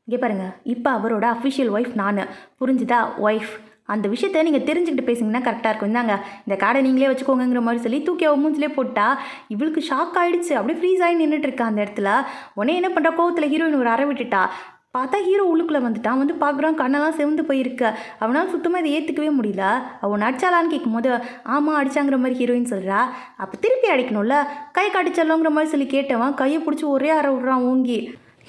இங்கே பாருங்கள் இப்போ அவரோட அஃபிஷியல் ஒய்ஃப் நான், புரிஞ்சுதா, ஒய்ஃப், அந்த விஷயத்தை நீங்கள் தெரிஞ்சுக்கிட்டு பேசிங்கன்னா கரெக்டாக இருக்கும், இந்தாங்க இந்த கார்டை நீங்களே வச்சுக்கோங்கிற மாதிரி சொல்லி தூக்கி அவன் மூஞ்சிலே போட்டா. இவளுக்கு ஷாக் ஆகிடுச்சு, அப்படியே ஃப்ரீஸ் ஆகி நின்றுட்டு இருக்கா அந்த இடத்துல. உடனே என்ன பண்ணுறா, கோவத்தில் ஹீரோயின் ஒரு அறை விட்டுட்டா. பார்த்தா ஹீரோ உள்ளுக்குள்ளே வந்துட்டான். வந்து பார்க்குறான், கண்ணெல்லாம் சிவந்து போயிருக்கு. அவனால் சுத்தமாக இதை ஏற்றுக்கவே முடியல. அவன் அடிச்சாலான்னு கேட்கும்போது, ஆமாம் அடிச்சாங்கிற மாதிரி ஹீரோயின் சொல்கிறா. அப்போ திருப்பி அடிக்கணும்ல, கை கடிச்சாலோங்கிற மாதிரி சொல்லி கேட்டவன் கையை பிடிச்சி ஒரே அரை விட்றான் ஓங்கி.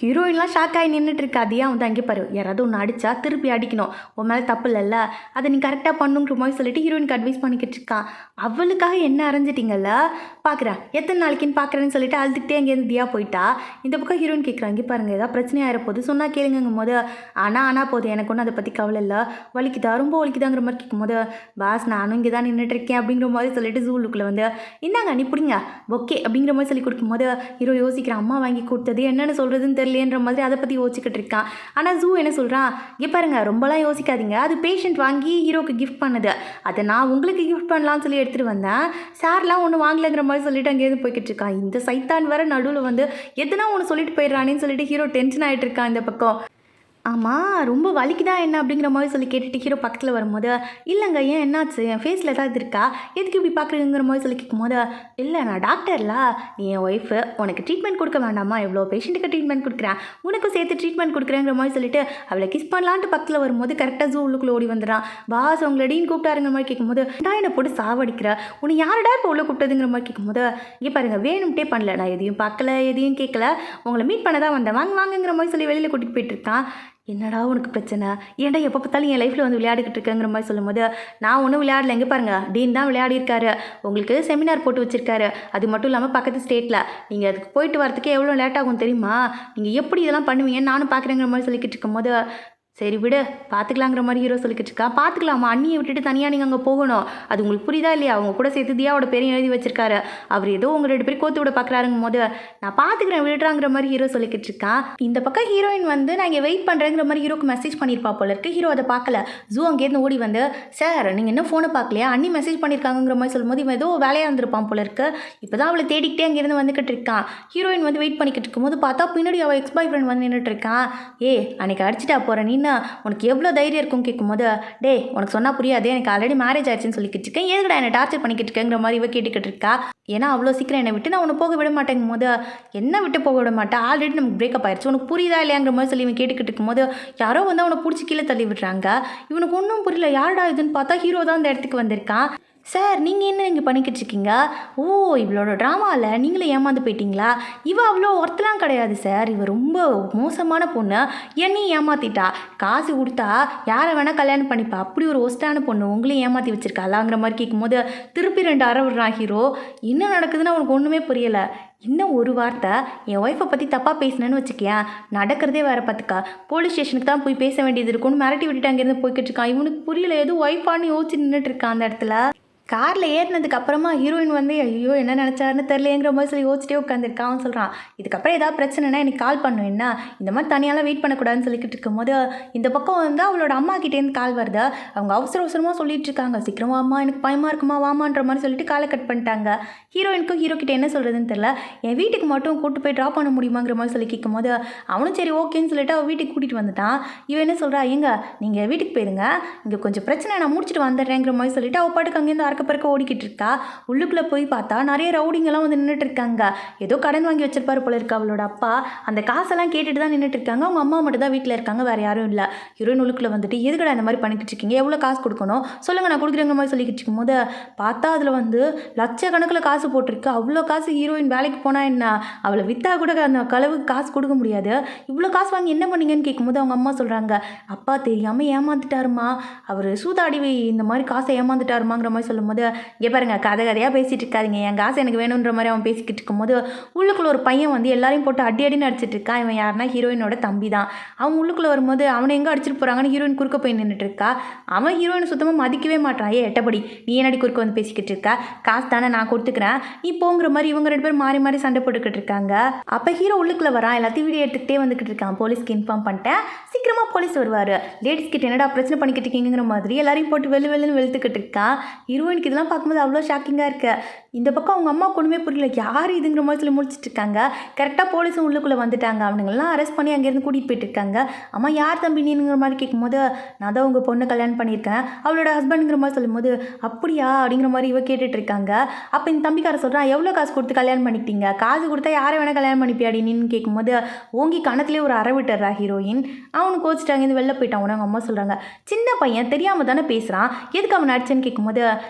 ஹீரோயின்லாம் ஷாக் ஆகி நின்றுட்டு இருக்கா. அதையா வந்து அங்கே பாரு, யாராவது ஒன்று அடித்தா திருப்பி அடிக்கணும், உன் மேலே தப்பு இல்லைல்ல, அதை நீ கரெக்டாக பண்ணுங்கிற மாதிரி சொல்லிட்டு ஹீரோயினுக்கு அட்வைஸ் பண்ணிக்கிட்டு இருக்கான். அவளுக்காக என்ன அரைஞ்சிட்டிங்கல்ல, பார்க்குறேன் எத்தனை நாளைக்குன்னு பார்க்குறேன்னு சொல்லிட்டு அழுதுகிட்டே அங்கேருந்து தியா போயிட்டா. இந்த பக்கம் ஹீரோயின் கேட்குறாங்க, இங்கே பாருங்கள் ஏதாவது பிரச்சனை ஆகிற சொன்னால் கேளுங்கும் போது, ஆனால் போதும் எனக்கு ஒன்றும் அதை பற்றி கவலை இல்லை, வலிக்குதா ரொம்ப வலிக்குதாங்கிற மாதிரி கேட்கும்போது, பாஸ் நானும் இங்கே தான் நின்றுட்டுருக்கேன் அப்படிங்கிற மாதிரி சொல்லிட்டு ஜூலுக்குள்ளே வந்து இந்தாங்க நீ பிடிங்க ஓகே அப்படிங்கிற மாதிரி சொல்லி கொடுக்கும்போது ஹீரோ யோசிக்கிறான், அம்மா வாங்கி கொடுத்தது என்னென்னு சொல்கிறதுன்னு தெரியலேன்ற மாதிரி அதை பற்றி யோசிச்சுக்கிட்டு இருக்கான். ஆனால் ஜூ என்ன சொல்கிறான், இங்கே பாருங்கள் ரொம்பலாம் யோசிக்காதீங்க, அது பேஷண்ட் வாங்கி ஹீரோக்கு கிஃப்ட் பண்ணுது, அதை நான் உங்களுக்கு கிஃப்ட் பண்ணலாம்னு சொல்லி எடுத்துகிட்டு வந்தேன், சார்லாம் ஒன்று வாங்கலைங்கிற மாதிரி சொல்லிட்டு அங்கேயிருந்து போய்கிட்டு இருக்கான். இந்த சைத்தான் வேற நடுவில் வந்து எதுனா ஒன்று சொல்லிட்டு போயிடுறானேன்னு சொல்லிட்டு ஹீரோ டென்ஷன் ஆகிட்டு இருக்கான் இந்த பக்கம். ஆமாம் ரொம்ப வலிக்குதா என்ன அப்படிங்கிற மாதிரி சொல்லி கேட்டுட்டு ஹீரோ பக்கத்தில் வரும்போது, இல்லைங்க ஏன் என்னாச்சு, என் ஃபேஸில் ஏதாவது இருக்கா, எதுக்கு இப்படி பார்க்குறீங்கிற மாதிரி சொல்லி கேட்கும்போது, இல்லை நான் டாக்டர்ல, நீ என் ஒய்ஃபு, உனக்கு ட்ரீட்மெண்ட் கொடுக்க வேண்டாமா, எவ்வளோ பேஷண்ட்டுக்கு ட்ரீட்மெண்ட் கொடுக்குறேன், உனக்கும் சேர்த்து ட்ரீட்மெண்ட் கொடுக்குறேங்கிற மாதிரி சொல்லிட்டு அவளை கிஸ் பண்ணலான்ட்டு பக்கத்தில் வரும்போது கரெக்டாக ஜூ உள்ளுக்குள்ளே ஓடி வந்துடுறான். பாஸ் உங்களடின்னு கூப்பிட்டாருங்கிற மாதிரி கேட்கும்போது, நான் என்னை போட்டு சாவடிக்கிற, உன்னை யாரடா இப்போ உள்ள கூப்பிட்டதுங்கிற மாதிரி கேட்கும்போது, இங்கே பாருங்கள் வேணும்ட்டே பண்ணல, நான் எதையும் பார்க்கல எதையும் கேட்கல, உங்களை மீட் பண்ண தான் வந்தேன், வாங்குங்கிற மாதிரி சொல்லி வெளியில் கூட்டிகிட்டு போயிட்டு இருக்கான். என்னடா உனக்கு பிரச்சனை, ஏன்டா எப்போ பார்த்தாலும் என் லைஃப்பில் வந்து விளையாடிக்கிட்டு இருக்கேங்கிற மாதிரி சொல்லும்போது, நான் ஒன்றும் விளையாடல, எங்கே பாருங்கள் டீன் தான் விளையாடிருக்காரு, உங்களுக்கு செமினார் போட்டு வச்சுருக்காரு, அது மட்டும் இல்லாமல் பக்கத்து ஸ்டேட்டில் நீங்கள் அதுக்கு போயிட்டு வரதுக்கே எவ்வளோ லேட் ஆகும் தெரியுமா, நீங்கள் எப்படி இதெல்லாம் பண்ணுவீங்கன்னு நானும் பார்க்குறேங்கிற மாதிரி சொல்லிக்கிட்டு இருக்கும்போது, சரி விடு பார்த்துக்கலாங்கிற மாதிரி ஹீரோ சொல்லிக்கிட்டு இருக்கா. பார்த்துக்கலாமா, அண்ணியை விட்டுட்டு தனியாக நீங்கள் அங்கே போகணும், அது உங்களுக்கு புரியுதா இல்லையா, அவங்க கூட சேர்த்து தியாவோட பேரையும் எழுதி வச்சிருக்காரு, அவர் ஏதோ உங்கள் 2 பேரும் கோத்து விட பார்க்குறாருங்கும் போது, நான் பார்த்துக்கிறேன் விடுறாங்கிற மாதிரி ஹீரோ சொல்லிக்கிட்டு இருக்கான். இந்த பக்கம் ஹீரோயின் வந்து நான் இங்கே வெயிட் பண்ணுறேங்கிற மாதிரி ஹீரோக்கு மெசேஜ் பண்ணியிருப்பா போல இருக்கு. ஹீரோ அதை பார்க்கல. ஜூ அங்கேருந்து ஓடி வந்து, சார் நீங்கள் இன்னும் ஃபோனை பார்க்கலையா, அண்ணி மெசேஜ் பண்ணியிருக்காங்கிற மாதிரி சொல்லும்போது இவன் ஏதோ வேலையாக இருந்திருப்பான் போல இருக்கு. இப்போ தான் அவளை தேடிக்கிட்டே அங்கேருந்து வந்துக்கிட்டு இருக்கான். ஹீரோயின் வந்து வெயிட் பண்ணிக்கிட்டு இருக்கும்போது பார்த்தா பின்னாடி அவள் எக்ஸ் பாய் ஃப்ரெண்ட் வந்து நின்றுட்டு இருக்கான். அன்னைக்கு அடிச்சிட்டா போகிறேன் நீன்னு, உனக்கு எவ்வளோ தைரியம் இருக்கும் கேட்கும்போது, டே உனக்கு சொன்னால் புரியாது, எனக்கு ஆல்ரெடி மேரேஜ் ஆயிடுச்சுன்னு சொல்லிக்கிட்டு இருக்கேன், ஏதுடா என்னை டார்ச்சர் பண்ணிக்கிட்டு இருக்கேங்கிற மாதிரி இவ கேட்டுக்கிட்டு இருக்கா. ஏன்னா அவ்வளோ சீக்கிரம் என்னை விட்டு நான் உன்னை போக விட மாட்டேங்கும் போது, என்ன விட்டு போக விட மாட்டேன், ஆல்ரெடி நமக்கு பிரேக்கப் ஆயிடுச்சு, உனக்கு புரியுதா இல்லையாங்கிற மாதிரி சொல்லி இவன் கேட்டுக்கிட்டு இருக்கும்போது, யாரோ வந்து அவனை பிடிச்சி கீழே தள்ளி விடுறாங்க. இவனுக்கு ஒன்றும் புரியல, யாரடா இதுன்னு பார்த்தா ஹீரோ தான் அந்த இடத்துக்கு வந்திருக்கான். சார் நீங்கள் என்ன இங்கே பண்ணிக்கிட்டு இருக்கீங்க, ஓ இவளோட ட்ராமாவில் நீங்களே ஏமாந்து போயிட்டீங்களா, இவ அவ்வளோ ஒர்த்தெலாம் கிடையாது சார், இவ ரொம்ப மோசமான பொண்ணு, என்னையும் ஏமாற்றிட்டா, காசு கொடுத்தா யாரை வேணால் கல்யாணம் பண்ணிப்பா, அப்படி ஒரு ஒஸ்டான பொண்ணு உங்களையும் ஏமாற்றி வச்சிருக்காளாங்கிற மாதிரி கேட்கும்போது திருப்பி 2 அறை விடுறான் ஹீரோ. என்ன நடக்குதுன்னு அவனுக்கு ஒன்றுமே புரியலை. இன்னும் ஒரு வார்த்தை என் ஒய்ஃபை பற்றி தப்பாக பேசினேன்னு வச்சுக்கேன், நடக்கிறதே வேறு பார்த்துக்கா, போலீஸ் ஸ்டேஷனுக்கு தான் போய் பேச வேண்டியது இருக்குன்னு மிரட்டி விட்டுட்டு அங்கேருந்து போய்கிட்டு இருக்கான். இவனுக்கு புரியல, எதுவும் ஒய்ஃபான்னு யோசிச்சு நின்றுட்டு இருக்கான் அந்த இடத்துல. காரில் ஏறினதுக்கு அப்புறமா ஹீரோயின் வந்து ஐயோ என்ன நினச்சாருன்னு தெரிலங்கிற மாதிரி சொல்லி யோசிச்சிட்டே உட்காந்துருக்கான். அவன் சொல்கிறான், இதுக்கப்புறம் ஏதாவது பிரச்சனைனா எனக்கு கால் பண்ணுவேன், என்ன இந்த மாதிரி தனியாலாம் வெயிட் பண்ணக்கூடாதுன்னு சொல்லிக்கிட்டு இருக்கும்போது இந்த பக்கம் வந்து அவளோட அம்மா கிட்டேருந்து கால் வருது. அவங்க அவசரமாக சொல்லிட்டு இருக்காங்க, சீக்கிரமா அம்மா எனக்கு பயமாக இருக்குமா வாமான்ற மாதிரி சொல்லிட்டு காலை கட் பண்ணிட்டாங்க. ஹீரோயினுக்கும் ஹீரோ கிட்டே என்ன சொல்கிறதுன்னு தெரில. என் வீட்டுக்கு மட்டும் கூட்டு போய் ட்ராப் பண்ண முடியுமாங்கிற மாதிரி சொல்லி கேட்கும்போது அவனும் சரி ஓகேன்னு சொல்லிட்டு அவள் வீட்டுக்கு கூட்டிகிட்டு வந்துட்டான். இவன் என்ன சொல்கிறா, நீங்கள் வீட்டுக்கு போயிருங்க, இங்கே கொஞ்சம் பிரச்சனை நான் முடிச்சுட்டு வந்துடுறேங்கிற மாதிரி சொல்லிட்டு அவள் பாட்டுக்கு அங்கேருந்து பறக்க ஓடிக்கிட்டு இருக்கா. உள்ளுக்குள்ளே போய் பார்த்தா நிறைய ரவுடிங்கெல்லாம் வந்து நின்றுட்டு இருக்காங்க. ஏதோ கடன் வாங்கி வச்சிருப்பாரு போல இருக்கு அவளோட அப்பா. அந்த காசெல்லாம் கேட்டுட்டு தான் நின்றுட்டு இருக்காங்க. அவங்க அம்மா மட்டும் தான் வீட்டில் இருக்காங்க, வேறு யாரும் இல்லை. ஹீரோயின் உள்ளுக்குள்ளே வந்துட்டு எதுக்கடா இந்த மாதிரி பண்ணிக்கிட்டு இருக்கீங்க, எவ்வளோ காசு கொடுக்கணும் சொல்லுங்கள் நான் கொடுக்குறேங்கிற மாதிரி சொல்லிக்கிட்டு இருக்கும்போது பார்த்தா அதில் வந்து லட்சக்கணக்கில் காசு போட்டிருக்கு. அவ்வளோ காசு ஹீரோயின் வேலைக்கு போனால் என்ன, அவளை விற்றா கூட அந்த களவுக்கு காசு கொடுக்க முடியாது. இவ்வளோ காசு வாங்கி என்ன பண்ணீங்கன்னு கேட்கும்போது அவங்க அம்மா சொல்கிறாங்க, அப்பா தெரியாமல் ஏமாந்துட்டாருமா, அவர் சூதாடி இந்த மாதிரி காசை ஏமாந்துட்டாருமாங்கிற மாதிரி சொல்லும்போது இங்கே பாருங்க கதையாக பேசிகிட்டு இருக்காதிங்க, என் காசு எனக்கு வேணுன்ற மாதிரி அவன் பேசிக்கிட்டு இருக்கும்போது உள்ளுக்குள்ளே ஒரு பையன் வந்து எல்லாரையும் போட்டு அடின்னு அடிச்சிட்டு இருக்கான். இவன் யாருன்னா ஹீரோயினோட தம்பி தான். அவன் உள்ளுக்குள்ளே வரும்போது அவனை எங்கே அடிச்சிட்டு போகிறாங்கன்னு ஹீரோயின் குறுக்க போய் நின்றுட்டு இருக்கா. அவன் ஹீரோயின் சுத்தமாக மதிக்கவே மாட்டான். எட்டபடி நீ என்னடி குறுக்க வந்து பேசிக்கிட்டு இருக்கா, காசு தானே நான் கொடுத்துக்கிறேன் நீ போங்கிற மாதிரி இவங்க 2 பேரும் மாறி மாறி சண்டை போட்டுக்கிட்டு இருக்காங்க. அப்போ ஹீரோ உள்ளுக்குள்ளே வரான், எல்லாத்தையும் வீடியோ எடுத்துக்கிட்டே வந்துக்கிட்டு இருக்கான். போலீஸ்க்கு இன்ஃபார்ம் பண்ணிட்டேன், சீக்கிரமாக போலீஸ் வருவார், லேடிஸ் கிட்ட என்னடா பிரச்சனை பண்ணிக்கிட்டு இருக்கீங்கிற மாதிரி எல்லாரையும் போட்டு வெள்ளுன்னு வெளுத்துக்கிட்டு இருக்கான். ஹீரோயினுக்கு இதெல்லாம் பார்க்கும்போது அவ்வளோ ஷாக்கிங்காக இருக்குது. இந்த பக்கம் அவங்க அம்மா ஒன்றுமே புரியல, யார் இதுங்கிற மாதிரி சொல்லி முடிச்சிட்டு இருக்காங்க. கரெக்டாக போலீஸும் உள்ளுக்குள்ளே வந்துட்டாங்க. அவனுங்கெல்லாம் அரெஸ்ட் பண்ணி அங்கேருந்து கூட்டிகிட்டு போயிட்டு இருக்காங்க. அம்மா யார் தம்பி நீங்கிற மாதிரி கேட்கும்போது, நான் தான் உங்கள் பொண்ணை கல்யாணம் பண்ணியிருக்கேன், அவளோட ஹஸ்பண்டுங்கிற மாதிரி சொல்லும்போது, அப்படியா அப்படிங்கிற மாதிரி இவ கேட்டுட்டு இருக்காங்க. அப்போ இந்த தம்பிக்கார சொல்கிறான், எவ்வளோ காசு கொடுத்து கல்யாணம் பண்ணிக்கிட்டீங்க, காசு கொடுத்தா யாரை வேணால் கல்யாணம் பண்ணிப்பியாடி நீன்னு கேட்கும்போது, ஓங்கி கணத்துலேயே ஒரு அற விட்டுறா ஹீரோயின். அவனுக்கு கோச்சிட்டாங்க, இந்த வெளில போயிட்டான். உடனே அவங்க அம்மா சொல்கிறாங்க, சின்ன பையன் தெரியாமல் தானே பேசுகிறான், எதுக்கு அவன் அடிச்சேன்னு கேட்கும்போது,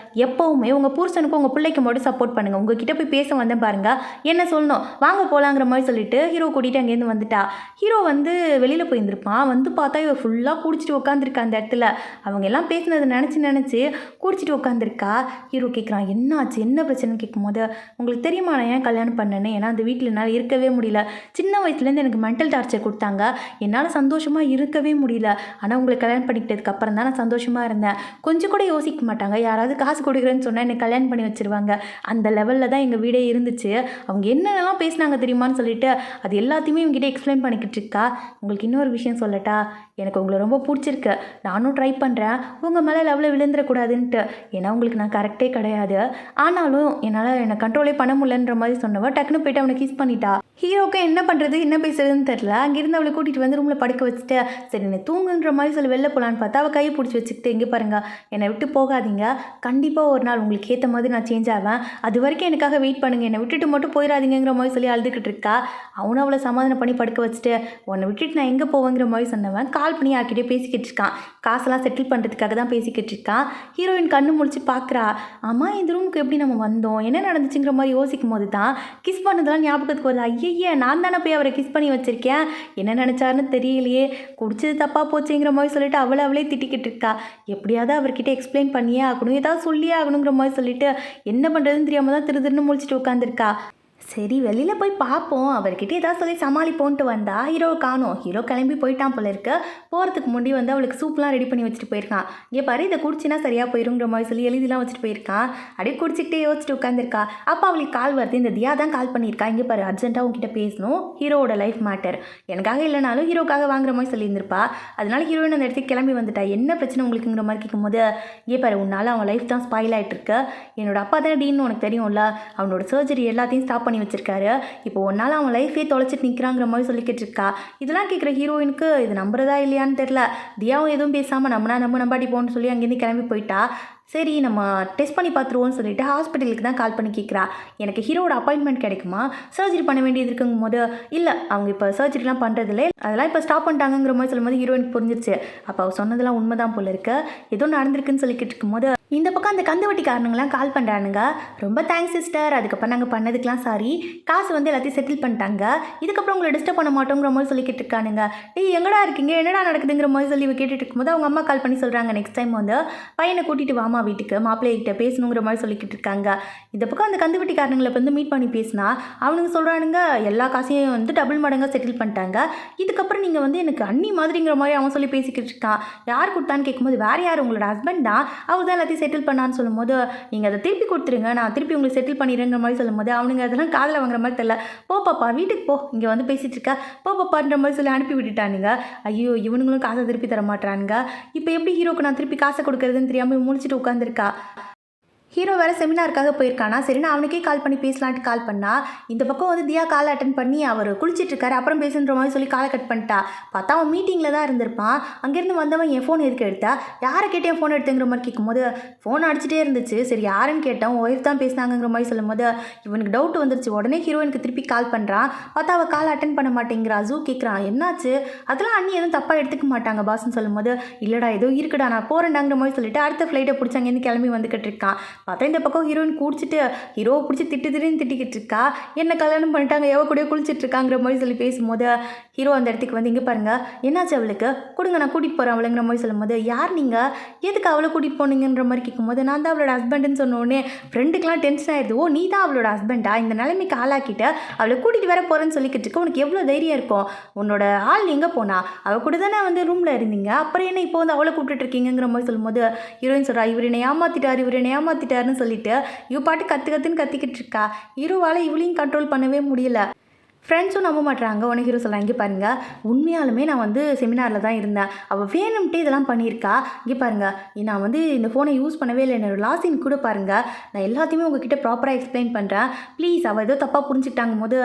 எப்போவுமே உங்கள் புருஷனுக்கும் உங்கள் பிள்ளைக்கு மட்டும் சப்போர்ட் பண்ணுங்கள், உங்ககிட்ட போய் பேச வந்தேன் பாருங்க, என்ன சொல்லணும் வாங்க போகலாங்கிற மாதிரி சொல்லிட்டு ஹீரோ கூட்டிகிட்டு அங்கேருந்து வந்துட்டா. ஹீரோ வந்து வெளியில் போயிருந்திருப்பான். வந்து பார்த்தா இவ ஃபுல்லாக குடிச்சிட்டு உட்காந்துருக்கா அந்த இடத்துல. அவங்க எல்லாம் பேசினதை நினச்சி குடிச்சிட்டு உட்காந்துருக்கா. ஹீரோ கேட்குறான், என்ன ஆச்சு என்ன பிரச்சனைன்னு கேட்கும்போது, உங்களுக்கு தெரியுமா நான் ஏன் கல்யாணம் பண்ணேன்னு, ஏன்னா அந்த வீட்டில் என்னால் இருக்கவே முடியல, சின்ன வயசுலேருந்து எனக்கு மென்டல் டார்ச்சர் கொடுத்தாங்க, என்னால் சந்தோஷமாக இருக்கவே முடியல, ஆனால் உங்களை கல்யாணம் பண்ணிக்கிட்டதுக்கு அப்புறம் தான் நான் சந்தோஷமாக இருந்தேன். கொஞ்சம் கூட யோசிக்க மாட்டாங்க, யாராவது காசு கொடுக்குறேன்னு சொன்னால் என்னை கல்யாணம் பண்ணி வச்சிருவாங்க, அந்த லெவலில் தான் எங்கள் வீடே இருந்துச்சு. அவங்க என்னென்னலாம் பேசினாங்க தெரியுமான்னு சொல்லிட்டு அது எல்லாத்தையுமே இவங்ககிட்ட எக்ஸ்பிளைன் பண்ணிக்கிட்டு இருக்கா. உங்களுக்கு இன்னொரு விஷயம் சொல்லட்டா, எனக்கு உங்களை ரொம்ப பிடிச்சிருக்கு, நானும் ட்ரை பண்ணுறேன் உங்கள் மேலே லெவலில் விழுந்துடக்கூடாதுன்ட்டு, ஏன்னா உங்களுக்கு நான் கரெக்டே கிடையாது, ஆனாலும் என்னால் என்னை கண்ட்ரோலே பண்ண முடியலன்ற மாதிரி சொன்னவ டக்குன்னு போயிட்டு அவனை கிஸ் பண்ணிட்டா. ஹீரோக்கு என்ன பண்ணுறது என்ன பேசுறதுன்னு தெரில. அங்கேருந்து அவளை கூட்டிகிட்டு வந்து ரூமில் படுக்க வச்சுட்டு, சரி நீ தூங்குன்ற மாதிரி சொல்லி வெளில போகலான்னு பார்த்தா அவள் கையை பிடிச்சி வச்சுக்கிட்டு, எங்கே பாருங்கள் என்னை விட்டு போகாதீங்க, கண்டிப்பாக ஒரு நாள் உங்களுக்கு ஏற்ற மாதிரி நான் சேஞ்ச் ஆவேன், அது வரைக்கும் எனக்காக வெயிட் பண்ணுங்கள், என்னை விட்டுட்டு மட்டும் போயிடாதீங்கிற மாதிரி சொல்லி அழுதுகிட்டு இருக்கா. அவனும் அவளை சமாதானம் பண்ணி படுக்க வச்சுட்டு, உன்னை விட்டுட்டு நான் எங்கே போவேங்கிற மாதிரி சொன்னவன் கால் பண்ணி யார்கிட்டே பேசிக்கிட்டு இருக்கான். காசெல்லாம் செட்டில் பண்ணுறதுக்காக தான் பேசிக்கிட்டு இருக்கான். ஹீரோயின் கண்ணு முழிச்சு பார்க்குறா. ஆமாம் இந்த ரூமுக்கு எப்படி நம்ம வந்தோம், என்ன நடந்துச்சுங்கிற மாதிரி யோசிக்கும் போது தான் கிஸ் பண்ணதெல்லாம் ஞாபகத்துக்கு வருது. ஐயே நான் தானே போய் அவரை கிஸ் பண்ணி வச்சுருக்கேன், என்ன நினச்சாருன்னு தெரியலையே, குடிச்சது தப்பாக போச்சுங்கிற மாதிரி சொல்லிட்டு அவளே திட்டிக்கிட்டு இருக்கா. எப்படியாவது அவர்கிட்ட எக்ஸ்பிளைன் பண்ணியே ஆகணும், ஏதாவது சொல்லியே ஆகணுங்கிற மாதிரி சொல்லிட்டு என்ன பண்ணுறதுன்னு தெரியாமல் தான் திருன்னு முழிச்சிட்டு உட்காந்துருக்கா. சரி வெளியில் போய் பார்ப்போம், அவர்கிட்ட ஏதாவது சொல்லி சமாளிப்போன்ட்டு வந்தா ஹீரோ காணோம். ஹீரோ கிளம்பி போயிட்டான் போல இருக்கு. போகிறதுக்கு முன்னாடி வந்து அவளுக்கு சூப்லாம் ரெடி பண்ணி வச்சுட்டு போயிருக்கான். இங்கே பாரு இதை குடிச்சினா சரியாக போயிருங்கிற மாதிரி சொல்லி எழுதிலாம் வச்சுட்டு போயிருக்கான். அப்படியே குடிச்சிக்கிட்டே யோசிச்சுட்டு உட்காந்துருக்கா. அப்போ அவளுக்கு கால் வருது, இந்த தியா தான் கால் பண்ணியிருக்கா. இங்கே பாரு அர்ஜென்ட்டாக உங்ககிட்ட பேசணும், ஹீரோவோட லைஃப் மேட்டர், எனக்காக இல்லைனாலும் ஹீரோக்காக வாங்குற மாதிரி சொல்லியிருந்திருப்பா. அதனால ஹீரோயின் அந்த இடத்துக்கு கிளம்பி வந்துட்டா. என்ன பிரச்சனை உங்களுக்குங்கிற மாதிரி கேட்கும்போது, இங்கே பாரு உன்னால் அவன் லைஃப் தான் ஸ்பாயில் ஆகிட்டு இருக்கு, என்னோட அப்பா தானே டீன்னு உனக்கு தெரியும்ல, அவனோட சர்ஜரி எல்லாத்தையும் ஸ்டாப் பண்ணி வச்சிருக்காரு, இப்போ ஒன்றால் அவன் லைஃபே தொலைச்சிட்டு நிற்கிறாங்கிற மாதிரி சொல்லிக்கிட்டு இருக்கா. இதெல்லாம் கேட்குற ஹீரோயினுக்கு இது நம்புறதா இல்லையான்னு தெரில. தியாவும் எதுவும் பேசாமல் நம்பாட்டி போன்னு சொல்லி அங்கேருந்து கிளம்பி போயிட்டா. சரி நம்ம டெஸ்ட் பண்ணி பார்த்துருவோன்னு சொல்லிட்டு ஹாஸ்பிட்டலுக்கு தான் கால் பண்ணி கேட்குறா. எனக்கு ஹீரோட அப்பாயின்மெண்ட் கிடைக்குமா, சர்ஜரி பண்ண வேண்டியது இருக்குங்கும் போது, இல்லை அவங்க இப்போ சர்ஜரிலாம் பண்ணுறதில்ல, அதெல்லாம் இப்போ ஸ்டாப் பண்ணிட்டாங்கிற மாதிரி சொல்லும்போது ஹீரோயினுக்கு புரிஞ்சிருச்சு. அப்போ அவள் சொன்னதெல்லாம் உண்மைதான் போல இருக்கு, ஏதோ நடந்திருக்குன்னு சொல்லிக்கிட்டு இருக்கும்போது இந்த பக்கம் அந்த கந்து காரணங்களாம் கால் பண்ணுறானுங்க. ரொம்ப தேங்க்ஸ் சிஸ்டர், அதுக்கப்புறம் நாங்கள் பண்ணதுக்கெலாம் சாரி, காசு வந்து எல்லாத்தையும் செட்டில் பண்ணிட்டாங்க, இதுக்கப்புறம் உங்களை டிஸ்டர்ப் பண்ண மாட்டோங்கிற மாதிரி சொல்லிக்கிட்டு இருக்கானுங்க. எங்கடா இருக்கீங்க என்னடா நடக்குதுங்கிற மாதிரி சொல்லி கேட்டுட்டு இருக்கும்போது அவங்க அம்மா கால் பண்ணி சொல்கிறாங்க, நெக்ஸ்ட் டைம் வந்து பையனை கூட்டிகிட்டு வாமா வீட்டுக்கு, மாப்பிள்ளைகிட்ட பேசணுங்கிற மாதிரி சொல்லிக்கிட்டு இருக்காங்க. இந்த பக்கம் அந்த கந்து காரணங்களை வந்து மீட் பண்ணி பேசினா அவனுங்க சொல்கிறானுங்க, எல்லா காசையும் வந்து டபுள் மடங்காக செட்டில் பண்ணிட்டாங்க, இதுக்கப்புறம் நீங்கள் வந்து எனக்கு அண்ணி மாதிரிங்கிற மாதிரி அவன் சொல்லி பேசிக்கிட்டு இருக்கான். யார் கொடுத்தான்னு கேட்கும்போது, வேறு யார் உங்களோட ஹஸ்பண்ட் தான், அவர் தான் எல்லாத்தையும் செட்டில் பண்ணான்னு சொல்லும்போது, நீங்கள் அதை திருப்பி கொடுத்துருங்க நான் திருப்பி உங்களுக்கு செட்டில் பண்ணிடுங்கிற மாதிரி சொல்லும்போது அவனுங்க அதெல்லாம் காதில் வாங்குற மாதிரி தெரியல. போ பாப்பா வீட்டுக்கு போ, இங்கே வந்து பேசிகிட்டு இருக்கா, போ பாப்பான்ற மாதிரி சொல்லி அனுப்பி விட்டுட்டானுங்க. ஐயோ இவனுங்களும் காசை திருப்பி தர மாட்டானுங்க. இப்போ எப்படி ஹீரோக்கு நான் திருப்பி காசை கொடுக்குறதுன்னு தெரியாமல் முழிச்சிட்டு உட்காந்துருக்கா. ஹீரோ வேறு செமினாருக்காக போயிருக்கானா, சரி நான் அவனுக்கே கால் பண்ணி பேசலான்ட்டு கால் பண்ணா. இந்த பக்கம் வந்து தியா கால் அட்டன் பண்ணி அவர் குளிச்சிட்ருக்காரு, அப்புறம் பேசுன்ற மாதிரி சொல்லி காலை கட் பண்ணிட்டா. பார்த்தா அவன் மீட்டிங்கில் தான் இருந்திருப்பான். அங்கேருந்து வந்தவன் என் ஃபோன் எதுக்கு எடுத்தா, யாரை கேட்டேன் ஃபோன் எடுத்துங்கிற மாதிரி கேட்கும்போது ஃபோன் அடிச்சுட்டே இருந்துச்சு. சரி யாருன்னு கேட்டான், ஒய்ஃப் தான் பேசினாங்கிற மாதிரி சொல்லும்போது இவனுக்கு டவுட் வந்துருச்சு. உடனே ஹீரோயினுக்கு திருப்பி கால் பண்ணுறான். பார்த்தா அவள் கால் அட்டன் பண்ண மாட்டேங்கிறா. ஜூ கேட்குறான் என்னாச்சு, அதெல்லாம் அண்ணி எதுவும் தப்பாக எடுத்துக்க மாட்டாங்க பாஸ்ன்னு சொல்லும்போது, இல்லைடா ஏதோ இருக்குடா நான் போகிறேன்டாங்கிற மாதிரி சொல்லிட்டு அடுத்த ஃப்ளைட்டை பிடிச்சி அங்கேருந்து கிளம்பி வந்துக்கிட்டு இருக்கான். பார்த்தா இந்த பக்கம் ஹீரோயின் குடிச்சிட்டு ஹீரோவை பிடிச்சி திட்டிக்கிட்டு இருக்கா. என்ன கல்யாணம் பண்ணிட்டாங்க எவ கூட குளிச்சிட்டு இருக்காங்கிற மாதிரி சொல்லி பேசும்போது ஹீரோ அந்த இடத்துக்கு வந்து, இங்கே பாருங்க என்னாச்சு அவளுக்கு, கொடுங்க நான் கூட்டிகிட்டு போகிறேன் அவளுங்கிற மாதிரி சொல்லும்போது, யார் நீங்கள் எதுக்கு அவளை கூட்டிகிட்டு போனீங்கன்ற மாதிரி கேட்கும்போது, நான் தான் அவளோட ஹஸ்பண்டுன்னு சொன்னோடனே ஃப்ரெண்டுக்கெலாம் டென்ஷன் ஆயிடுது. ஓ நீ தான் அவளோட ஹஸ்பண்டா, இந்த நிலைமைக்கு ஆளாக்கிட்ட அவளை கூட்டிகிட்டு வர போகிறேன்னு சொல்லிக்கிட்டு இருக்க, உனக்கு எவ்வளோ தைரியம் இருக்கும், உன்னோட ஆள் எங்கே போனா, அவள் கூட தானே வந்து ரூமில் இருந்தீங்க, அப்புறம் என்ன இப்போ வந்து அவளை கூப்பிட்டு இருக்கீங்கிற மாதிரி சொல்லும்போது ஹீரோயின் சொல்கிறா, இவர் என்னை ஏமாத்திட்டாருன்னு சொல்லிட்டு இவ பாட்டு கத்துன்னு கத்திக்கிட்டு இருக்கா. ஹீரோவால் இவளையும் கண்ட்ரோல் பண்ணவே முடியல. ஃப்ரெண்ட்ஸும் நம்ப மாட்றாங்க. உடனே ஹீரோ சொல்கிறான், இங்கே பாருங்க உண்மையாலுமே நான் வந்து செமினாரில் தான் இருந்தேன். அவள் வேணும்ட்டே இதெல்லாம் பண்ணியிருக்கா. இங்கே பாருங்க நான் வந்து இந்த ஃபோனை யூஸ் பண்ணவே இல்லை. என்னோட லாஸின் கூட பாருங்கள். நான் எல்லாத்தையுமே உங்ககிட்ட ப்ராப்பராக எக்ஸ்பிளைன் பண்ணுறேன். ப்ளீஸ் அவள் ஏதோ தப்பாக புரிஞ்சுக்கிட்டாங்கும் போது,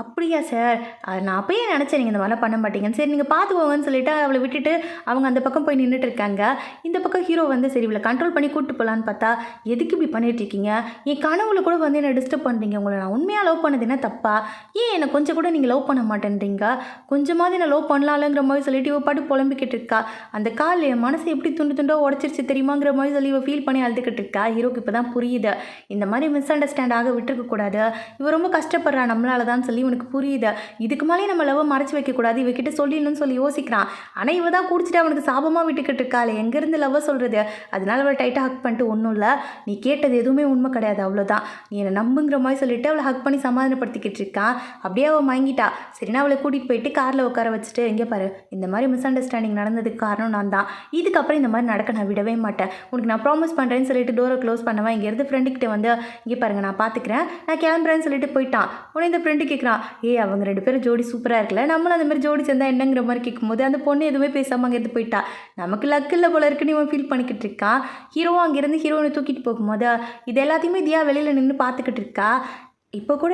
அப்படியா சார் நான் அப்பயே நினச்சேன் நீங்கள் இந்த மாதிரிலாம் பண்ண மாட்டீங்கன்னு. சரி நீங்கள் பார்த்துக்கோங்கன்னு சொல்லிட்டு அவளை விட்டுட்டு அவங்க அந்த பக்கம் போய் நின்றுட்டு இருக்காங்க. இந்த பக்கம் ஹீரோ வந்து சரி இவளை கண்ட்ரோல் பண்ணி கூப்பிட்டு போகலான்னு பார்த்தா, எதுக்கு இப்படி பண்ணிட்டு இருக்கீங்க? என் கனவுல கூட வந்து என்னை டிஸ்டர்ப் பண்ணுறீங்க. உங்களை நான் உண்மையாக லவ் பண்ணது என்ன தப்பா? ஏன் என்னை கொஞ்சம் கூட நீங்கள் லவ் பண்ண மாட்டேன்றீங்க? கொஞ்சமாவது நான் லவ் பண்ணலாம்ங்கிற மாதிரி சொல்லிட்டு இவ பாட்டு புலம்பிக்கிட்டு இருக்கா. அந்த கால் என் மனசை எப்படி துண்டு துண்டோ உடச்சிருச்சு தெரியுமாங்கிற மாதிரி சொல்லி இவ ஃபீல் பண்ணி அழுதுகிட்டு இருக்கா. ஹீரோக்கு இப்போ தான் புரியுது இந்த மாதிரி மிஸ் அண்டர்ஸ்டாண்ட் ஆக விட்டுருக்கக்கூடாது. இவ ரொம்ப கஷ்டப்படுறா நம்மளால தான் சொல்லி இவனுக்கு புரியுது. இதுக்கு மேலே நம்ம லவ் மறைச்சி வைக்கக்கூடாது, இவகிட்ட சொல்லிடணும்னு சொல்லி யோசிக்கிறான். ஆனால் இவ தான் குடிச்சிட்டு அவனுக்கு சாபமாக விட்டுக்கிட்டு இருக்காள். எங்கேருந்து லவ் சொல்கிறது? அதனால அவளை டைட்டாக ஹக் பண்ணிட்டு, ஒன்றும் இல்லை நீ கேட்டது எதுவுமே உண்மை கிடையாது, அவ்வளோதான், நீ என்னை நம்புங்கிற மாதிரி சொல்லிட்டு அவளை ஹக் பண்ணி சமாதானப்படுத்திக்கிட்டு இருக்கான். அப்படியே அவள் வாங்கிட்டா. சரினா அவளை கூட்டிகிட்டு போயிட்டு காரில் உட்கார வச்சுட்டு, இங்கே பாரு இந்த மாதிரி மிஸ் அண்டர்ஸ்டாண்டிங் நடந்ததுக்கு காரணம் நான் தான். இதுக்கப்புறம் இந்த மாதிரி நடக்க நான் விடவே மாட்டேன். உனக்கு நான் ப்ராமிஸ் பண்ணுறேன்னு சொல்லிட்டு டோரை க்ளோஸ் பண்ணவன் இங்கேருந்து ஃப்ரெண்டுக்கிட்ட வந்து, இங்கே பாருங்க நான் பார்த்துக்கிறேன், நான் கிளம்புறேன்னு சொல்லிட்டு போயிட்டான். உடனே இந்த ஃப்ரெண்டு கேட்குறான், அவங்க 2 பேரும் ஜோடி சூப்பராக இருக்குல்ல, நம்மளும் அந்த மாதிரி ஜோடி சேர்ந்தா என்னங்கிற மாதிரி கேட்கும்போது அந்த பொண்ணு எதுவுமே பேசாமல் அங்கேருந்து போயிட்டா. நமக்கு லக்கு இல்லை போல இருக்குன்னு இவன் ஃபீல் பண்ணிக்கிட்டு இருக்கான். ஹீரோவும் அங்கேருந்து ஹீரோனை தூக்கிட்டு போகும்போது இது எல்லாத்தையுமே தியா வெளியில் நின்று பார்த்துக்கிட்டு இருக்கா. இப்போ கூட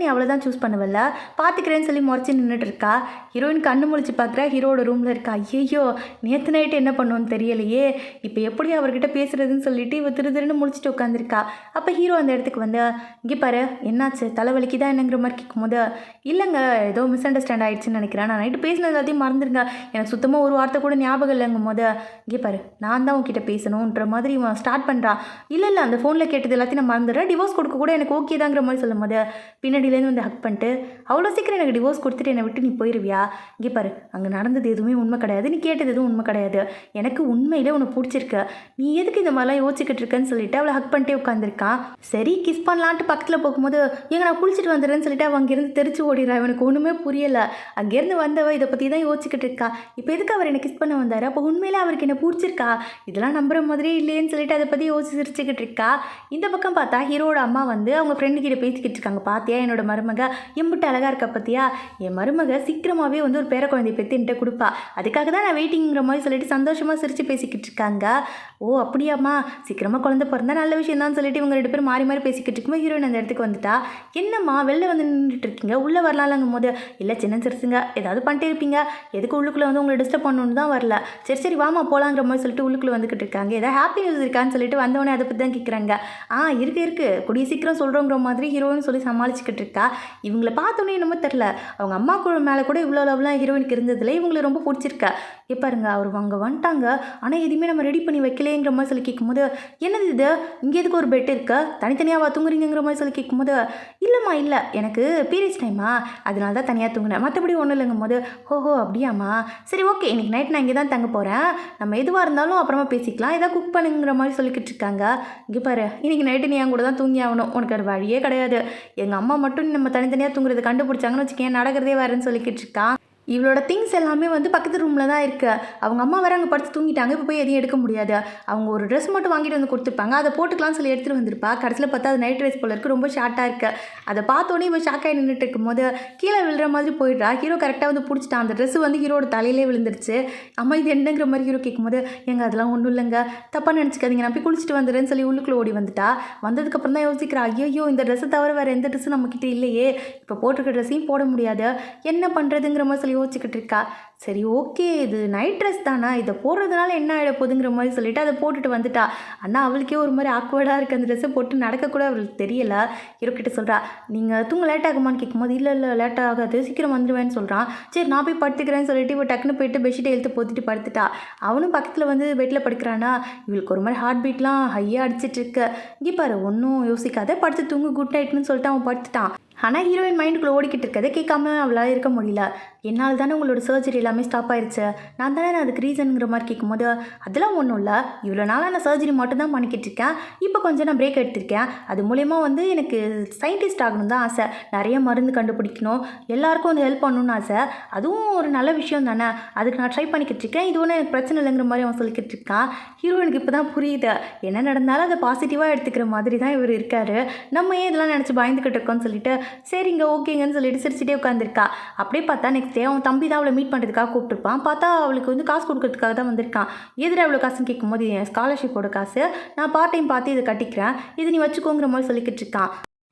நீ அவளை தான் சூஸ் பண்ணுவல்ல, பார்த்துக்கிறேன்னு சொல்லி முறைச்சி நின்றுட்டு இருக்கா. ஹீரோயின் கண்ணு முழிச்சு பார்க்குறா, ஹீரோட ரூமில் இருக்கா. ஐயோ நேற்று நைட்டு என்ன பண்ணுவோன்னு தெரியலையே, இப்போ எப்படி அவர்கிட்ட பேசுகிறதுன்னு சொல்லிட்டு இவ திருன்னு முழிச்சிட்டு உட்காந்துருக்கா. அப்போ ஹீரோ அந்த இடத்துக்கு வந்து, இங்கே பாரு என்னாச்சு தலைவலிக்கு தான் என்னங்கிற மாதிரி கேட்கும்போது, இல்லைங்க ஏதோ மிஸ் அண்டர்ஸ்டாண்ட் ஆகிடுச்சுன்னு நினைக்கிறேன், நான் நைட்டு பேசினது எல்லாத்தையும் மறந்துருங்க, எனக்கு சுத்தமாக ஒரு வார்த்தை கூட ஞாபகம் இல்லைங்கும் போது, இங்கே பாரு நான் தான் உங்ககிட்ட பேசணுன்ற மாதிரி இவன் ஸ்டார்ட் பண்ணுறான். இல்லை அந்த ஃபோனில் கேட்டது எல்லாத்தையும் நான் மறந்துடுறேன், டிவோர்ஸ் கொடுக்க கூட எனக்கு ஓகே தாங்கிற மாதிரி சொல்லும் போது, பின்னாடியிலேருந்து வந்து ஹக் பண்ணிட்டு, அவ்வளோ சீக்கிரம் எனக்கு டிவோர்ஸ் கொடுத்துட்டு என்னை விட்டு நீ போயிடுவியா? இங்கே பாரு அங்கே நடந்தது எதுவுமே உண்மை கிடையாது, நீ கேட்டது எதுவும் உண்மை கிடையாது, எனக்கு உண்மையிலே உன்னை பிடிச்சிருக்கு, நீ எதுக்கு இந்த மாதிரிலாம் யோசிச்சுக்கிட்டு இருக்கேன்னு சொல்லிட்டு அவளை ஹக் பண்ணிட்டே உட்காந்துருக்கான். சரி கிஸ் பண்ணலான்ட்டு பக்கத்தில் போகும்போது, நான் குளிச்சுட்டு வந்துடுறேன்னு சொல்லிட்டு அவன் அங்கேருந்து தெரிச்சு ஓடிடுறா. எனக்கு ஒன்றுமே புரியலை. அங்கேருந்து வந்தவ இதை பற்றி தான் யோசிச்சுக்கிட்டு இருக்கா. இப்போ எதுக்கு அவர் என்னை கிஸ் பண்ண வந்தார்? அப்போ உண்மையிலே அவருக்கு என்ன பிடிச்சிருக்கா? இதெல்லாம் நம்புற மாதிரியே இல்லையேன்னு சொல்லிட்டு அதை பற்றி யோசிச்சு சிரிச்சுக்கிட்டு இருக்கா. இந்த பக்கம் பார்த்தா ஹீரோட அம்மா வந்து அவங்க ஃப்ரெண்டுக்கிட்ட பேசிக்கிட்டு இருக்காங்க. பார்த்தியா என்னோட மருமக எம்பிட்டு அழகாக இருக்கா பார்த்தியா, என் மருமக சீக்கிரமாகவே வந்து ஒரு பேர குழந்தை பெற்று என்கிட்ட கொடுப்பா, அதுக்காக தான் நான் வெயிட்டிங்கிற மாதிரி சொல்லிட்டு சந்தோஷமாக சிரித்து பேசிக்கிட்டு இருக்காங்க. ஓ அப்படியாம்மா, சீக்கிரமாக குழந்தை பிறந்தா நல்ல விஷயம் தான் சொல்லிட்டு இவங்க 2 பேரும் மாறி மாறி பேசிக்கிட்டு இருக்கும்போது ஹீரோயின் அந்த இடத்துக்கு வந்துட்டா. என்னம்மா வெளில வந்து நின்றுட்டு இருக்கீங்க, உள்ளே வரலாம்லங்கும் போது, இல்லை சின்ன சிறுசுங்க ஏதாவது பண்ணிட்டே இருப்பீங்க, எதுக்கு உள்ளுக்குள்ளே வந்து உங்களை டிஸ்டர்ப் பண்ணணுன்னு தான் வரல, சரி சரி வாமா போகலாங்கிற மாதிரி சொல்லிட்டு உள்ளுக்குள்ளே வந்துக்கிட்டு இருக்காங்க. ஏதாவது ஹாப்பி நியூஸ் இருக்கான்னு சொல்லிட்டு வந்தவொடனே அதை பற்றி தான் கேட்குறாங்க. இருக்கு கூடிய சீக்கிரம் சொல்கிறோங்கிற மாதிரி ஹீரோயின் சொல்லி சமாளிச்சுக்கிட்டு இருக்கா. இவங்களை பார்த்தோன்னே என்னமோ தெரில, அவங்க அம்மா மேலே கூட இவ்வளோ லவ்லாம் ஹீரோயினுக்கு இருந்ததில்ல, இவங்களுக்கு ரொம்ப பிடிச்சிருக்கா. பாருங்க அவர் அங்கே வந்துட்டாங்க, ஆனால் எதுவுமே நம்ம ரெடி பண்ணி வைக்கலேங்கிற மாதிரி சொல்லி கேட்கும்போது, என்னது இது இங்கே எதுக்கு ஒரு பெட் இருக்கா, தனித்தனியாக தூங்குறீங்கிற மாதிரி சொல்லி கேட்கும்போது, இல்லைம்மா இல்லை எனக்கு பீரியட்ஸ் டைமா அதனால தான் தனியாக தூங்கினேன், மற்றபடி ஒன்றும் இல்லைங்கும் போது, ஓஹோ அப்படியாம்மா சரி ஓகே இன்றைக்கி நைட் நான் இங்கே தான் தங்க போகிறேன், நம்ம எதுவாக இருந்தாலும் அப்புறமா பேசிக்கலாம், ஏதாவது குக் பண்ணுங்கிற மாதிரி சொல்லிக்கிட்டு இருக்காங்க. இங்கே பாரு இன்றைக்கி நைட்டு நீ என் கூட தான் தூங்கி ஆகணும், உனக்கு அது வழியே கிடையாது, எங்கள் அம்மா மட்டும் நம்ம தனித்தனியாக தூங்குறது கண்டுபிடிச்சாங்கன்னு வச்சுக்கேன் நடக்கிறதே வரேன்னு சொல்லிக்கிட்டு இருக்கான். இவளோட திங்ஸ் எல்லாமே வந்து பக்கத்து ரூமில் தான் இருக்குது. அவங்க அம்மா வேறு அங்கே படுத்து தூங்கிட்டாங்க, இப்போ போய் எதையும் எடுக்க முடியாது. அவங்க ஒரு ட்ரெஸ் மட்டும் வாங்கிட்டு வந்து கொடுத்துருப்பாங்க, அதை போட்டுக்கலாம்னு சொல்லி எடுத்துகிட்டு வந்திருப்பா. கடைசியில் பார்த்தா அது நைட் ட்ரெஸ் போல இருக்குது, ரொம்ப ஷார்ட்டாக இருக்குது. அதை பார்த்தோன்னே இவன் ஷாக்காகி நின்றுட்டு இருக்கும்போது கீழே விழுற மாதிரி போயிடுறா. ஹீரோ கரெக்டாக வந்து பிடிச்சிட்டான். அந்த ட்ரெஸ்ஸு வந்து ஹீரோட தலையிலே விழுந்துருச்சு. அம்மா இது என்னங்கிற மாதிரி ஹீரோ கேட்கும்போது, அதெல்லாம் ஒன்றும் இல்லைங்க, தப்பாக நினச்சிக்காதீங்க, நான் போய் குளிச்சுட்டு வந்துடுறேன்னு சொல்லி உள்ளுக்குள்ளே ஓடி வந்துட்டா. வந்ததுக்கப்புறம் தான் யோசிக்கிறா, ஐயோ இந்த ட்ரெஸ்ஸை தவிர வேறு எந்த ட்ரெஸ்ஸும் நம்மக்கிட்ட இல்லையே, இப்போ போட்டிருக்க ட்ரெஸ்ஸையும் போட முடியாது, என்ன பண்ணுறதுங்கிற மாதிரி சொல்லி யோசிச்சுக்கிட்டு இருக்கா. சரி ஓகே இது நைட் ட்ரெஸ் தானா, இதை போடுறதுனால என்ன ஆகிட போகுதுங்கிற மாதிரி சொல்லிட்டு அதை போட்டுட்டு வந்துட்டா. ஆனால் அவளுக்கே ஒரு மாதிரி ஆக்வர்டாக இருக்குது, அந்த ட்ரெஸ்ஸை போட்டு நடக்கக்கூட அவளுக்கு தெரியலை. ஹீரோக்கிட்ட சொல்கிறா, நீங்கள் தூங்க லேட் ஆகுமான்னு கேட்கும்போது, இல்லை லேட் ஆகாது சீக்கிரம் வந்துடுவேன்னு சொல்கிறான். சரி நான் போய் படுத்துக்கிறேன்னு சொல்லிட்டு இவள் டக்குன்னு போயிட்டு பெட்ஷீட்டை இழுத்து போத்திட்டு படுத்துட்டா. அவனும் பக்கத்தில் வந்து பெட்டில் படுக்கிறானா. இவளுக்கு ஒரு மாதிரி ஹார்ட் பீட்லாம் ஹையாக அடிச்சிட்ருக்கு. இங்கே பாரு ஒன்றும் யோசிக்காத படுத்து தூங்கு குட் நைட்னு சொல்லிட்டு அவன் படுத்துட்டான். ஆனால் ஹீரோயின் மைண்டுக்குள்ளே ஓடிக்கிட்டு இருக்கதை கேட்காம அவளால் இருக்க முடியல. என்னால் தானே உங்களோட சர்ஜரி எல்லாமே ஸ்டாப் ஆயிடுச்சு, நான் தானே அதுக்கு ரீசனுங்கிற மாதிரி கேட்கும்போது, அதெல்லாம் ஒன்றும் இல்லை, இவ்வளோ நாளாக நான் சர்ஜரி மட்டும் தான் பண்ணிக்கிட்டு இருக்கேன், இப்போ கொஞ்சம் நான் பிரேக் எடுத்திருக்கேன், அது மூலயமா வந்து எனக்கு சயின்டிஸ்ட் ஆகணும் தான் ஆசை, நிறைய மருந்து கண்டுபிடிக்கணும், எல்லாருக்கும் வந்து ஹெல்ப் பண்ணணும்னு ஆசை, அதுவும் ஒரு நல்ல விஷயம் தானே, அதுக்கு நான் ட்ரை பண்ணிக்கிட்டு இருக்கேன், இது ஒன்றும் எனக்கு பிரச்சனை இல்லைங்கிற மாதிரி அவன் சொல்லிக்கிட்டு இருக்கான். ஹீரோயினுக்கு இப்போ தான் புரியுது, என்ன நடந்தாலும் அதை பாசிட்டிவாக எடுத்துக்கிற மாதிரி தான் இவர் இருக்கார், நம்ம ஏன் இதெல்லாம் நினச்சி பயந்துக்கிட்டு இருக்கோன்னு சொல்லிட்டு சரிங்க ஓகேங்கன்னு சொல்லிட்டு சிரிச்சிட்டே உட்காந்துருக்கா. அப்படியே பார்த்தா நெக்ஸ்ட் டே அவன் தம்பி தான் அவளை மீட் பண்ணுறதுக்காக கூப்பிட்டுருப்பான். பார்த்தா அவளுக்கு வந்து காசு கொடுக்கறதுக்காக தான் வந்திருக்கான். எதிர அவ்வளோ காசுன்னு கேட்கும்போது என் ஸ்காலர்ஷிப்போட காசு, நான் பார்ட் டைம் பார்த்து இதை கட்டிக்கிறேன், இது நீ வச்சுக்கோங்கிற மாதிரி சொல்லிக்கிட்டு இருக்கான்.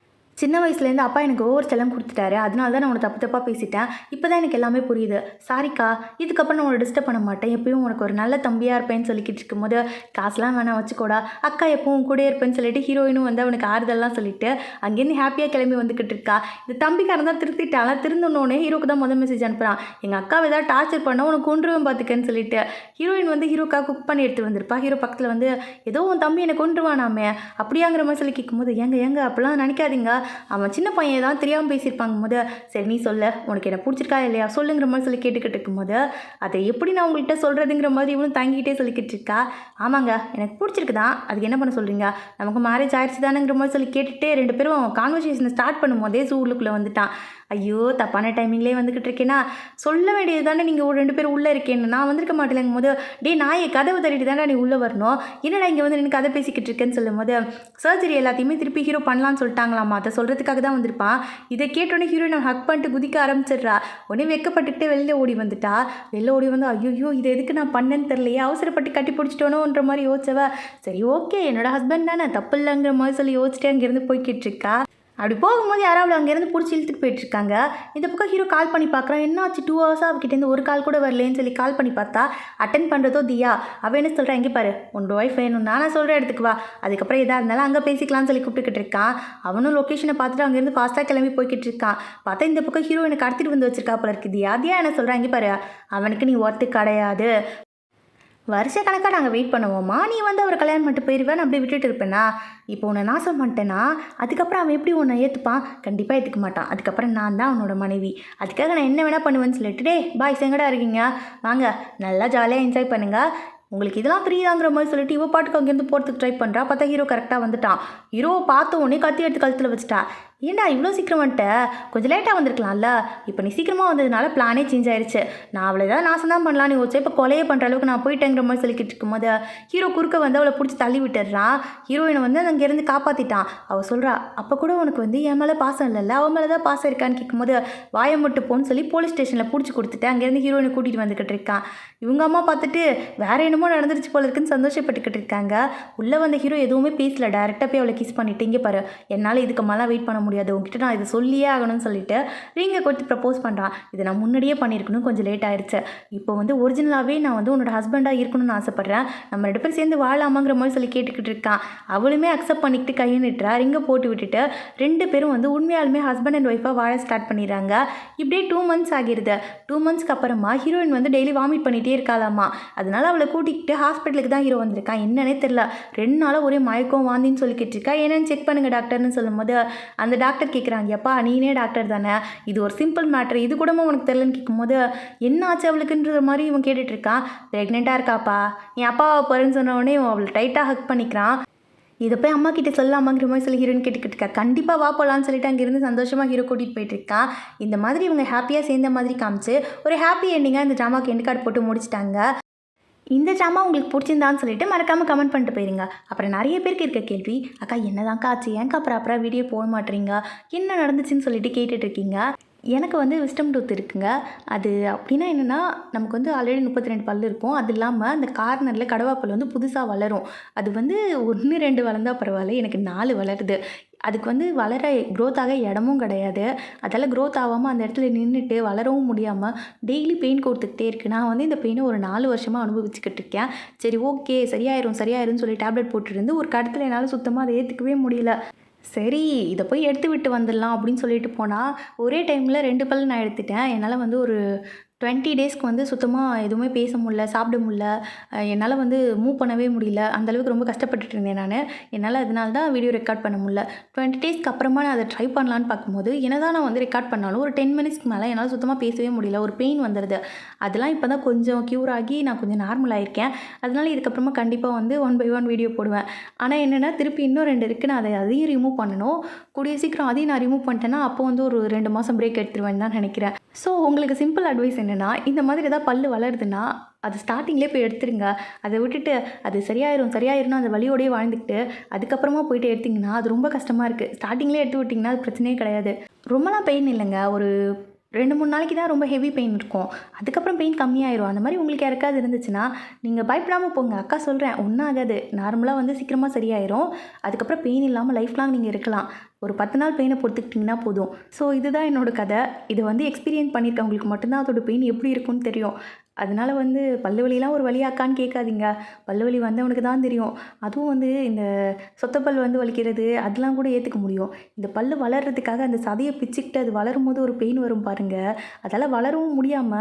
சின்ன வயசுலேருந்து அப்பா எனக்கு ஓவர் செல்லம் கொடுத்துட்டாரு, அதனால தான் நான் உனக்கு தப்பு தப்பாக பேசிட்டேன், இப்போ தான் எனக்கு எல்லாமே புரியுது, சாரிக்கா, இதுக்கப்புறம் நான் உன்னை டிஸ்டர்ப் பண்ண மாட்டேன், எப்பயும் உனக்கு ஒரு நல்ல தம்பியாக இருப்பேன்னு சொல்லிக்கிட்டு இருக்கும்போது காசுலாம் வேணாம் வச்சுக்கோடா, அக்கா எப்பவும் கூட இருப்பேன்னு சொல்லிட்டு ஹீரோயினும் வந்து அவனுக்கு ஆறுதல்லாம் சொல்லிட்டு அங்கேருந்து ஹாப்பியாக கிளம்பி வந்துக்கிட்டு இருக்கா. இந்த தம்பிக்காரன் தான் திருத்திட்டாலாம். திருந்தோன்னே ஹீரோக்கு தான் முதல் மெசேஜ் அனுப்புகிறான், எங்கள் அக்காவை ஏதாவது டார்ச்சர் பண்ணால் உனக்கு கொன்றுவேன் பார்த்துக்கன்னு சொல்லிட்டு. ஹீரோயின் வந்து ஹீரோக்காக குக் பண்ணி எடுத்து வந்திருப்பா. ஹீரோ பக்கத்தில் வந்து ஏதோ உன் தம்பி என்னை கொன்றுவானாமே அப்படியாங்கிற மாதிரி சொல்லி கேட்கும்போது, ஏங்க அப்படிலாம் நினைக்காதீங்க, அவன் சின்ன பையன் தான் தெரியாமல் பேசியிருப்பாங்க போது, சரி நீ சொல்ல உனக்கு என்ன பிடிச்சிருக்கா இல்லையா சொல்லுங்கிற மாதிரி சொல்லி கேட்டுக்கிட்டு இருக்கும்போது, அதை எப்படி நான் உங்கள்கிட்ட சொல்கிறதுங்கிற மாதிரி இவனும் தங்கிக்கிட்டே சொல்லிக்கிட்டு இருக்கா. ஆமாங்க எனக்கு பிடிச்சிருக்கு தான், அதுக்கு என்ன பண்ண சொல்கிறீங்க, நமக்கு மேரேஜ் ஆயிடுச்சு தானேங்கிற மாதிரி சொல்லி கேட்டுகிட்டே ரெண்டு பேரும் கான்வர்சேஷனை ஸ்டார்ட் பண்ணும்போதே உள்ளுக்குள்ளே வந்துட்டான். ஐயோ தப்பான டைமிங்லேயே வந்துக்கிட்டு இருக்கேன்னா, சொல்ல வேண்டியது தானே நீங்கள் ரெண்டு பேரும் உள்ளே இருக்கேன்னு, நான் வந்திருக்க மாட்டேங்கும் போது, டே நாயை கதவை தள்ளிட்டு தானே நீ உள்ளே வரணும், என்னடா இங்கே வந்து நின்று கதை பேசிக்கிட்டு இருக்கேன்னு சொல்லும் போது, சர்ஜரி எல்லாத்தையுமே திருப்பி ஹீரோ பண்ணலான்னு சொல்லிட்டாங்களாமா, அதை சொல்கிறதுக்காக தான் வந்திருப்பான். இதை கேட்டோன்னே ஹீரோயின் ஹக் பண்ணிட்டு குதிக்க ஆரம்பிச்சிடுறா. உடனே வெக்கப்பட்டுக்கிட்டே வெளில ஓடி வந்துட்டா. வெளில ஓடி வந்து ஐயோ இது எதுக்கு நான் பண்ணேன்னு தெரியலையே, அவசரப்பட்டு கட்டி பிடிச்சிட்டோனோன்ற மாதிரி யோசிச்சவ, சரி ஓகே என்னோட ஹஸ்பண்ட் தானே தப்பு இல்லைங்கிற மாதிரி சொல்லி யோசிச்சுட்டு அங்கேருந்து போய்கிட்டு இருக்கா. அப்படி போகும்போது யாராவது அங்கேருந்து பிடிச்சி இழுத்துட்டு போயிட்டுருக்காங்க. இந்த பக்கம் ஹீரோ கால் பண்ணி பார்க்குறான், என்னாச்சு 2 ஹவர்ஸாக அவகிட்டேருந்து ஒரு கால் கூட வரலேன்னு சொல்லி கால் பண்ணி பார்த்தா அட்டன் பண்ணுறதோ தியா. அவள் என்ன சொல்கிறா, எங்கே பாரு உன்னோட ஒய்ஃப் வேணும்னா நான் சொல்கிற இடத்துக்கு வா, அதுக்கப்புறம் எதாக இருந்தாலும் அங்கே பேசிக்கலாம்னு சொல்லி கூப்பிட்டுக்கிட்டு இருக்கான். அவனும் லொக்கேஷனை பார்த்துட்டு அங்கேருந்து ஃபாஸ்ட்டாக கிளம்பி போய்கிட்டு இருக்கான். பார்த்தா இந்த பக்கம் ஹீரோ எனக்கு கடத்திட்டு வந்து வச்சிருக்கா போல இருக்குது. தியா என்ன சொல்கிறா, இங்கே பாரு அவனுக்கு நீ ஒர்த்து கிடையாது, வருஷ கணக்காக நாங்கள் வெயிட் பண்ணுவோம்மா, நீ வந்து அவர் கல்யாணம் பண்ணிட்டு போயிடுவேன்னு அப்படியே விட்டுட்டு இருப்பேனா, இப்போ உன்னை நாசம் பண்ணிட்டேன்னா அதுக்கப்புறம் அவன் எப்படி உன்னை ஏற்றுப்பான், கண்டிப்பாக ஏற்றுக்க மாட்டான், அதுக்கப்புறம் நான் தான் அவனோட மனைவி, அதுக்காக நான் என்ன வேணால் பண்ணுவேன்னு சொல்லிட்டு, டே பாய்ஸ் எங்கடா இருக்கீங்க வாங்க நல்லா ஜாலியாக என்ஜாய் பண்ணுங்கள், உங்களுக்கு இதெல்லாம் ஃப்ரீ தாங்கிற மாதிரி சொல்லிட்டு இவ பாட்டுக்கு அங்கேருந்து போகிறதுக்கு ட்ரை பண்ணுறா. பார்த்தா ஹீரோ கரெக்டாக வந்துட்டான். ஹீரோவை பார்த்த உடனே கத்தி எடுத்து கழுத்தில் வச்சுட்டா. ஏண்டா இவ்வளோ சீக்கிரம் வந்துட்ட, கொஞ்சம் லேட்டாக வந்திருக்கலாம்ல, இப்போ நீ சீக்கிரமாக வந்ததுனால பிளானே சேஞ்ச் ஆயிடுச்சு, நான் அவளை ஏதாவது நாசம் தான் பண்ணலான்னு யோசிச்சு இப்போ கொலையே பண்ணுற அளவுக்கு நான் போயிட்டேங்கிற மாதிரி சொல்லிக்கிட்டு இருக்கும்போது ஹீரோ குறுக்க வந்து அவளை பிடிச்சி தள்ளி விட்டுடுறான். ஹீரோயினை வந்து அங்கேருந்து காப்பாற்றிட்டான். அவள் சொல்கிறா, அப்போ கூட உனக்கு வந்து என் மேலே பாசம் இல்லைல்ல, அவன் மேலே தான் பாசம் இருக்கான்னு கேட்கும்போது வாயை மட்டும் போன்னு சொல்லி போலீஸ் ஸ்டேஷனில் பிடிச்சி கொடுத்துட்டு அங்கேருந்து ஹீரோயினை கூட்டிகிட்டு வந்துக்கிட்டு இருக்கான். இவங்க அம்மா பார்த்துட்டு வேற என்னமோ நடந்துருச்சு போல இருக்குன்னு சந்தோஷப்பட்டுக்கிட்டு இருக்காங்க. உள்ளே வந்த ஹீரோ எதுவுமே பேசல, டேரெக்டாக போய் அவளை கிஸ் பண்ணிட்டு, இங்கே பாரு என்னால் இதுக்கு மேலே வெயிட் பண்ண முடியாது, உங்ககிட்ட நான் இதை சொல்லியே ஆகணும்னு சொல்லிட்டு ரிங்கை கொடுத்து ப்ரப்போஸ் பண்ணுறான். இதை நான் முன்னாடியே பண்ணியிருக்கணும், கொஞ்சம் லேட் ஆயிடுச்சு, இப்போ வந்து ஒரிஜினலாகவே நான் வந்து உன்னோட ஹஸ்பண்டாக இருக்கணும்னு ஆசைப்பட்றேன், நம்ம 2 பேரும் சேர்ந்து வாழலாமாங்கிற மாதிரி சொல்லி கேட்டுக்கிட்டு இருக்கான். அவளுமே அக்செப்ட் பண்ணிக்கிட்டு கையை நிட்டுறா. ரிங்கை போட்டு விட்டுட்டு 2 பேரும் வந்து உண்மையாலுமே ஹஸ்பண்ட் அண்ட் ஒய்ஃபாக வாழ ஸ்டார்ட் பண்ணிடுறாங்க. இப்படியே 2 மந்த்ஸ் ஆகிடுது. 2 மந்த்ஸ்க்கு அப்புறமா ஹீரோயின் வந்து டெய்லி வாமிட் பண்ணிகிட்டே இருக்காளாமா. அதனால அவளை கூட்டிகிட்டு ஹாஸ்பிட்டலுக்கு தான் ஹீரோ வந்திருக்கான். என்னன்னே தெரில, 2 நாளாக ஒரே மயக்கம் வாந்தின்னு சொல்லிக்கிட்டு இருக்கா. என்னன்னு செக் பண்ணுங்க டாக்டர்னு சொல்லும்போது அந்த டாக்டர் கேட்குறாங்க, எப்பா நீனே டாக்டர் தானே, இது ஒரு சிம்பிள் மேட்ரு, இது கூட உனக்கு தெரிலன்னு கேட்கும்போது என்ன ஆச்சு அவளுக்குன்ற மாதிரி இவன் கேட்டுட்டு இருக்கான். ப்ரெக்னெண்ட்டாக இருக்காப்பா, என் அப்பாவை போகிறேன்னு சொன்ன உடனே அவளை டைட்டாக ஹக் பண்ணிக்கிறான். இதை போய் அம்மா கிட்டே சொல்லாமாங்கிற மாதிரி சொல்லி ஹீரோயின் கேட்டுக்கிட்டு இருக்கா. கண்டிப்பாக வா போகலான்னு சொல்லிட்டு அங்கேருந்து சந்தோஷமாக ஹீரோ கூட்டிகிட்டு போயிட்டு இருக்கான். இந்த மாதிரி இவங்க ஹாப்பியாக சேர்ந்த மாதிரி காமிச்சு ஒரு ஹாப்பி எண்டிங்காக இந்த ட்ராமாக்கு எண்ட் கார்டு போட்டு முடிச்சிட்டாங்க. இந்த ட்ராமா உங்களுக்கு பிடிச்சிருந்தான்னு சொல்லிட்டு மறக்காமல் கமெண்ட் பண்ணிட்டு போயிருங்க. அப்புறம் நிறைய பேருக்கு இருக்க கேள்வி, அக்கா என்னதான்க்கா ஆச்சு, ஏன்க்கா அப்புறம் வீடியோ போட மாட்டேறீங்க, என்ன நடந்துச்சுன்னு சொல்லிட்டு கேட்டுட்ருக்கீங்க. எனக்கு வந்து விஸ்டம் டூத் இருக்குங்க. அது அப்படின்னா என்னென்னா, நமக்கு வந்து ஆல்ரெடி 32 பல் இருக்கும். அது இல்லாமல் அந்த கார்னரில் கடவாப்பல் வந்து புதுசாக வளரும். அது வந்து 1 2 வளர்ந்தால் பரவாயில்ல, எனக்கு 4 வளருது. அதுக்கு வந்து வளர க்ரோத் ஆக இடமும் கிடையாது. அதால் க்ரோத் ஆகாமல் அந்த இடத்துல நின்றுட்டு வளரவும் முடியாமல் டெய்லி பெயின் கொடுத்துக்கிட்டே இருக்குது. நான் வந்து இந்த பெயினை ஒரு 4 வருஷமாக அனுபவிச்சுக்கிட்டு இருக்கேன். சரி ஓகே சரியாயிரும்னு சொல்லி டேப்லெட் போட்டுருந்து ஒரு கடத்தில் என்னால் சுத்தமாக அதை ஏற்றுக்கவே முடியல. சரி இதை போய் எடுத்து விட்டு வந்துடலாம் அப்படின்னு சொல்லிட்டு போனால் ஒரே டைமில் 2 பல் நான் எடுத்துட்டேன். என்னால் வந்து ஒரு 20 டேஸ்க்கு வந்து சுத்தமாக எதுவுமே பேச முடியல, சாப்பிட முடியல, என்னால் வந்து மூவ் பண்ணவே முடியல. அந்தளவுக்கு ரொம்ப கஷ்டப்பட்டுட்டு இருந்தேன் நான். என்னால் அதனால தான் வீடியோ ரெக்கார்ட் பண்ண முடியல. 20 டேஸ்க்கு அப்புறமா நான் அதை ட்ரை பண்ணலான்னு பார்க்கும்போது என்னதான் நான் வந்து ரெக்கார்ட் பண்ணாலும் ஒரு 10 மினிட்ஸ்க்கு மேலே என்னால் சுத்தமாக பேசவே முடியல. ஒரு பெயின் வந்துடுது. அதெல்லாம் இப்போ தான் கொஞ்சம் க்யூர் ஆகி நான் கொஞ்சம் நார்மல் ஆகியிருக்கேன். அதனால இதுக்கப்புறமா கண்டிப்பாக வந்து 1 by 1 வீடியோ போடுவேன். ஆனால் என்னென்னா திருப்பி இன்னும் 2 இருக்குது, நான் அதையும் ரிமூவ் பண்ணணும். கூடிய சீக்கிரம் அதையும் நான் ரிமூவ் பண்ணிட்டேன்னா அப்போ வந்து ஒரு 2 மாதம் பிரேக் எடுத்துருவேன்னு தான் நினைக்கிறேன். ஸோ உங்களுக்கு சிம்பிள் அட்வைஸ் என்ன என்னென்னா, இந்த மாதிரி ஏதாவது பல்லு வளருதுன்னா, அது ஸ்டார்ட்டிங்லேயே போய் எடுத்துருங்க. அத விட்டுட்டு அது சரியாயிரும்னு அந்த வலியோடயே வாழ்ந்துக்கிட்டு, அதுக்கப்புறமா போயிட்டு எடுத்தீங்கன்னா, அது ரொம்ப கஷ்டமா இருக்கு. ஸ்டார்ட்டிங்லேயே எடுத்து விட்டிங்கன்னா, அது பிரச்சனையே கிடையாது. ரொம்பலாம் பெயின் இல்லைங்க. ஒரு 2, 3 நாளைக்கு தான் ரொம்ப ஹெவி பெயின் இருக்கும். அதுக்கப்புறம் பெயின் கம்மியாயிரும். அந்த மாரி உங்களுக்கு யாருக்காவது இருந்துச்சுன்னா, நீங்க பயப்படாம போங்க. அக்கா சொல்றேன், ஒண்ணும் ஆகாது. நார்மலா வந்து சீக்கிரமா சரியாயிரும். அதுக்கப்புறம் பெயின் இல்லாம லைஃப் லாங் நீங்க இருக்கலாம். ஒரு 10 நாள் பெயின பொறுத்துக்கிட்டீங்கன்னா போதும். ஸோ இதுதான் என்னோட கதை. இது வந்து எக்ஸ்பீரியன்ஸ் பண்ணியிருக்கவங்களுக்கு மட்டும் தான் அதோட பெயின் எப்படி இருக்கும்னு தெரியும். அதனால வந்து பல்லு வலிலாம் ஒரு வலியாக்கான்னு கேட்காதீங்க. பல்லு வலி வந்தவனுக்கு தான் தெரியும். அதுவும் வந்து இந்த சொத்த பல் வந்து வலிக்கிறது, அதெல்லாம் கூட ஏத்துக்க முடியும். இந்த பல்லு வளர்றதுக்காக அந்த சதைய பிச்சுக்கிட்டு அது வளரும்போது ஒரு பெயின் வரும் பாருங்க. அதால வளரவும் முடியாம,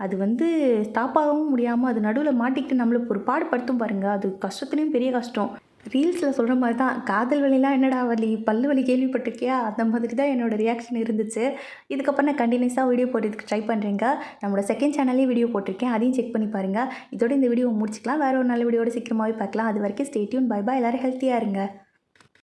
அது வந்து ஸ்டாப் ஆகவும் முடியாம, அது நடுவுல மாட்டிக்கிட்டு நம்மள ஒரு பாடுபடுத்தும் பாருங்க. அது கஷ்டத்துலயும் பெரிய கஷ்டம். ரீல்ஸில் சொல்கிற மாதிரி தான், காதல் வலிலாம் என்னடா வலி, பல்லு வலி கேள்விப்பட்டிருக்கியா? அந்த மாதிரி தான் என்னோட ரியாக்ஷன் இருந்துச்சு. இதுக்கப்புறம் நான் கண்டினியூஸாக வீடியோ போடுறதுக்கு ட்ரை பண்ணுறேங்க. நம்மளோட செகண்ட் சேனல்லேயும் வீடியோ போட்டிருக்கேன். அதையும் செக் பண்ணி பாருங்கள். இதோட இந்த வீடியோவை முடிச்சுக்கலாம். வேறு ஒரு நல்ல வீடியோட சீக்கிரமாகவே பார்க்கலாம். அது வரைக்கும் ஸ்டே டியூன். Bye bye. எல்லோரும் ஹெல்த்தியாக இருங்க.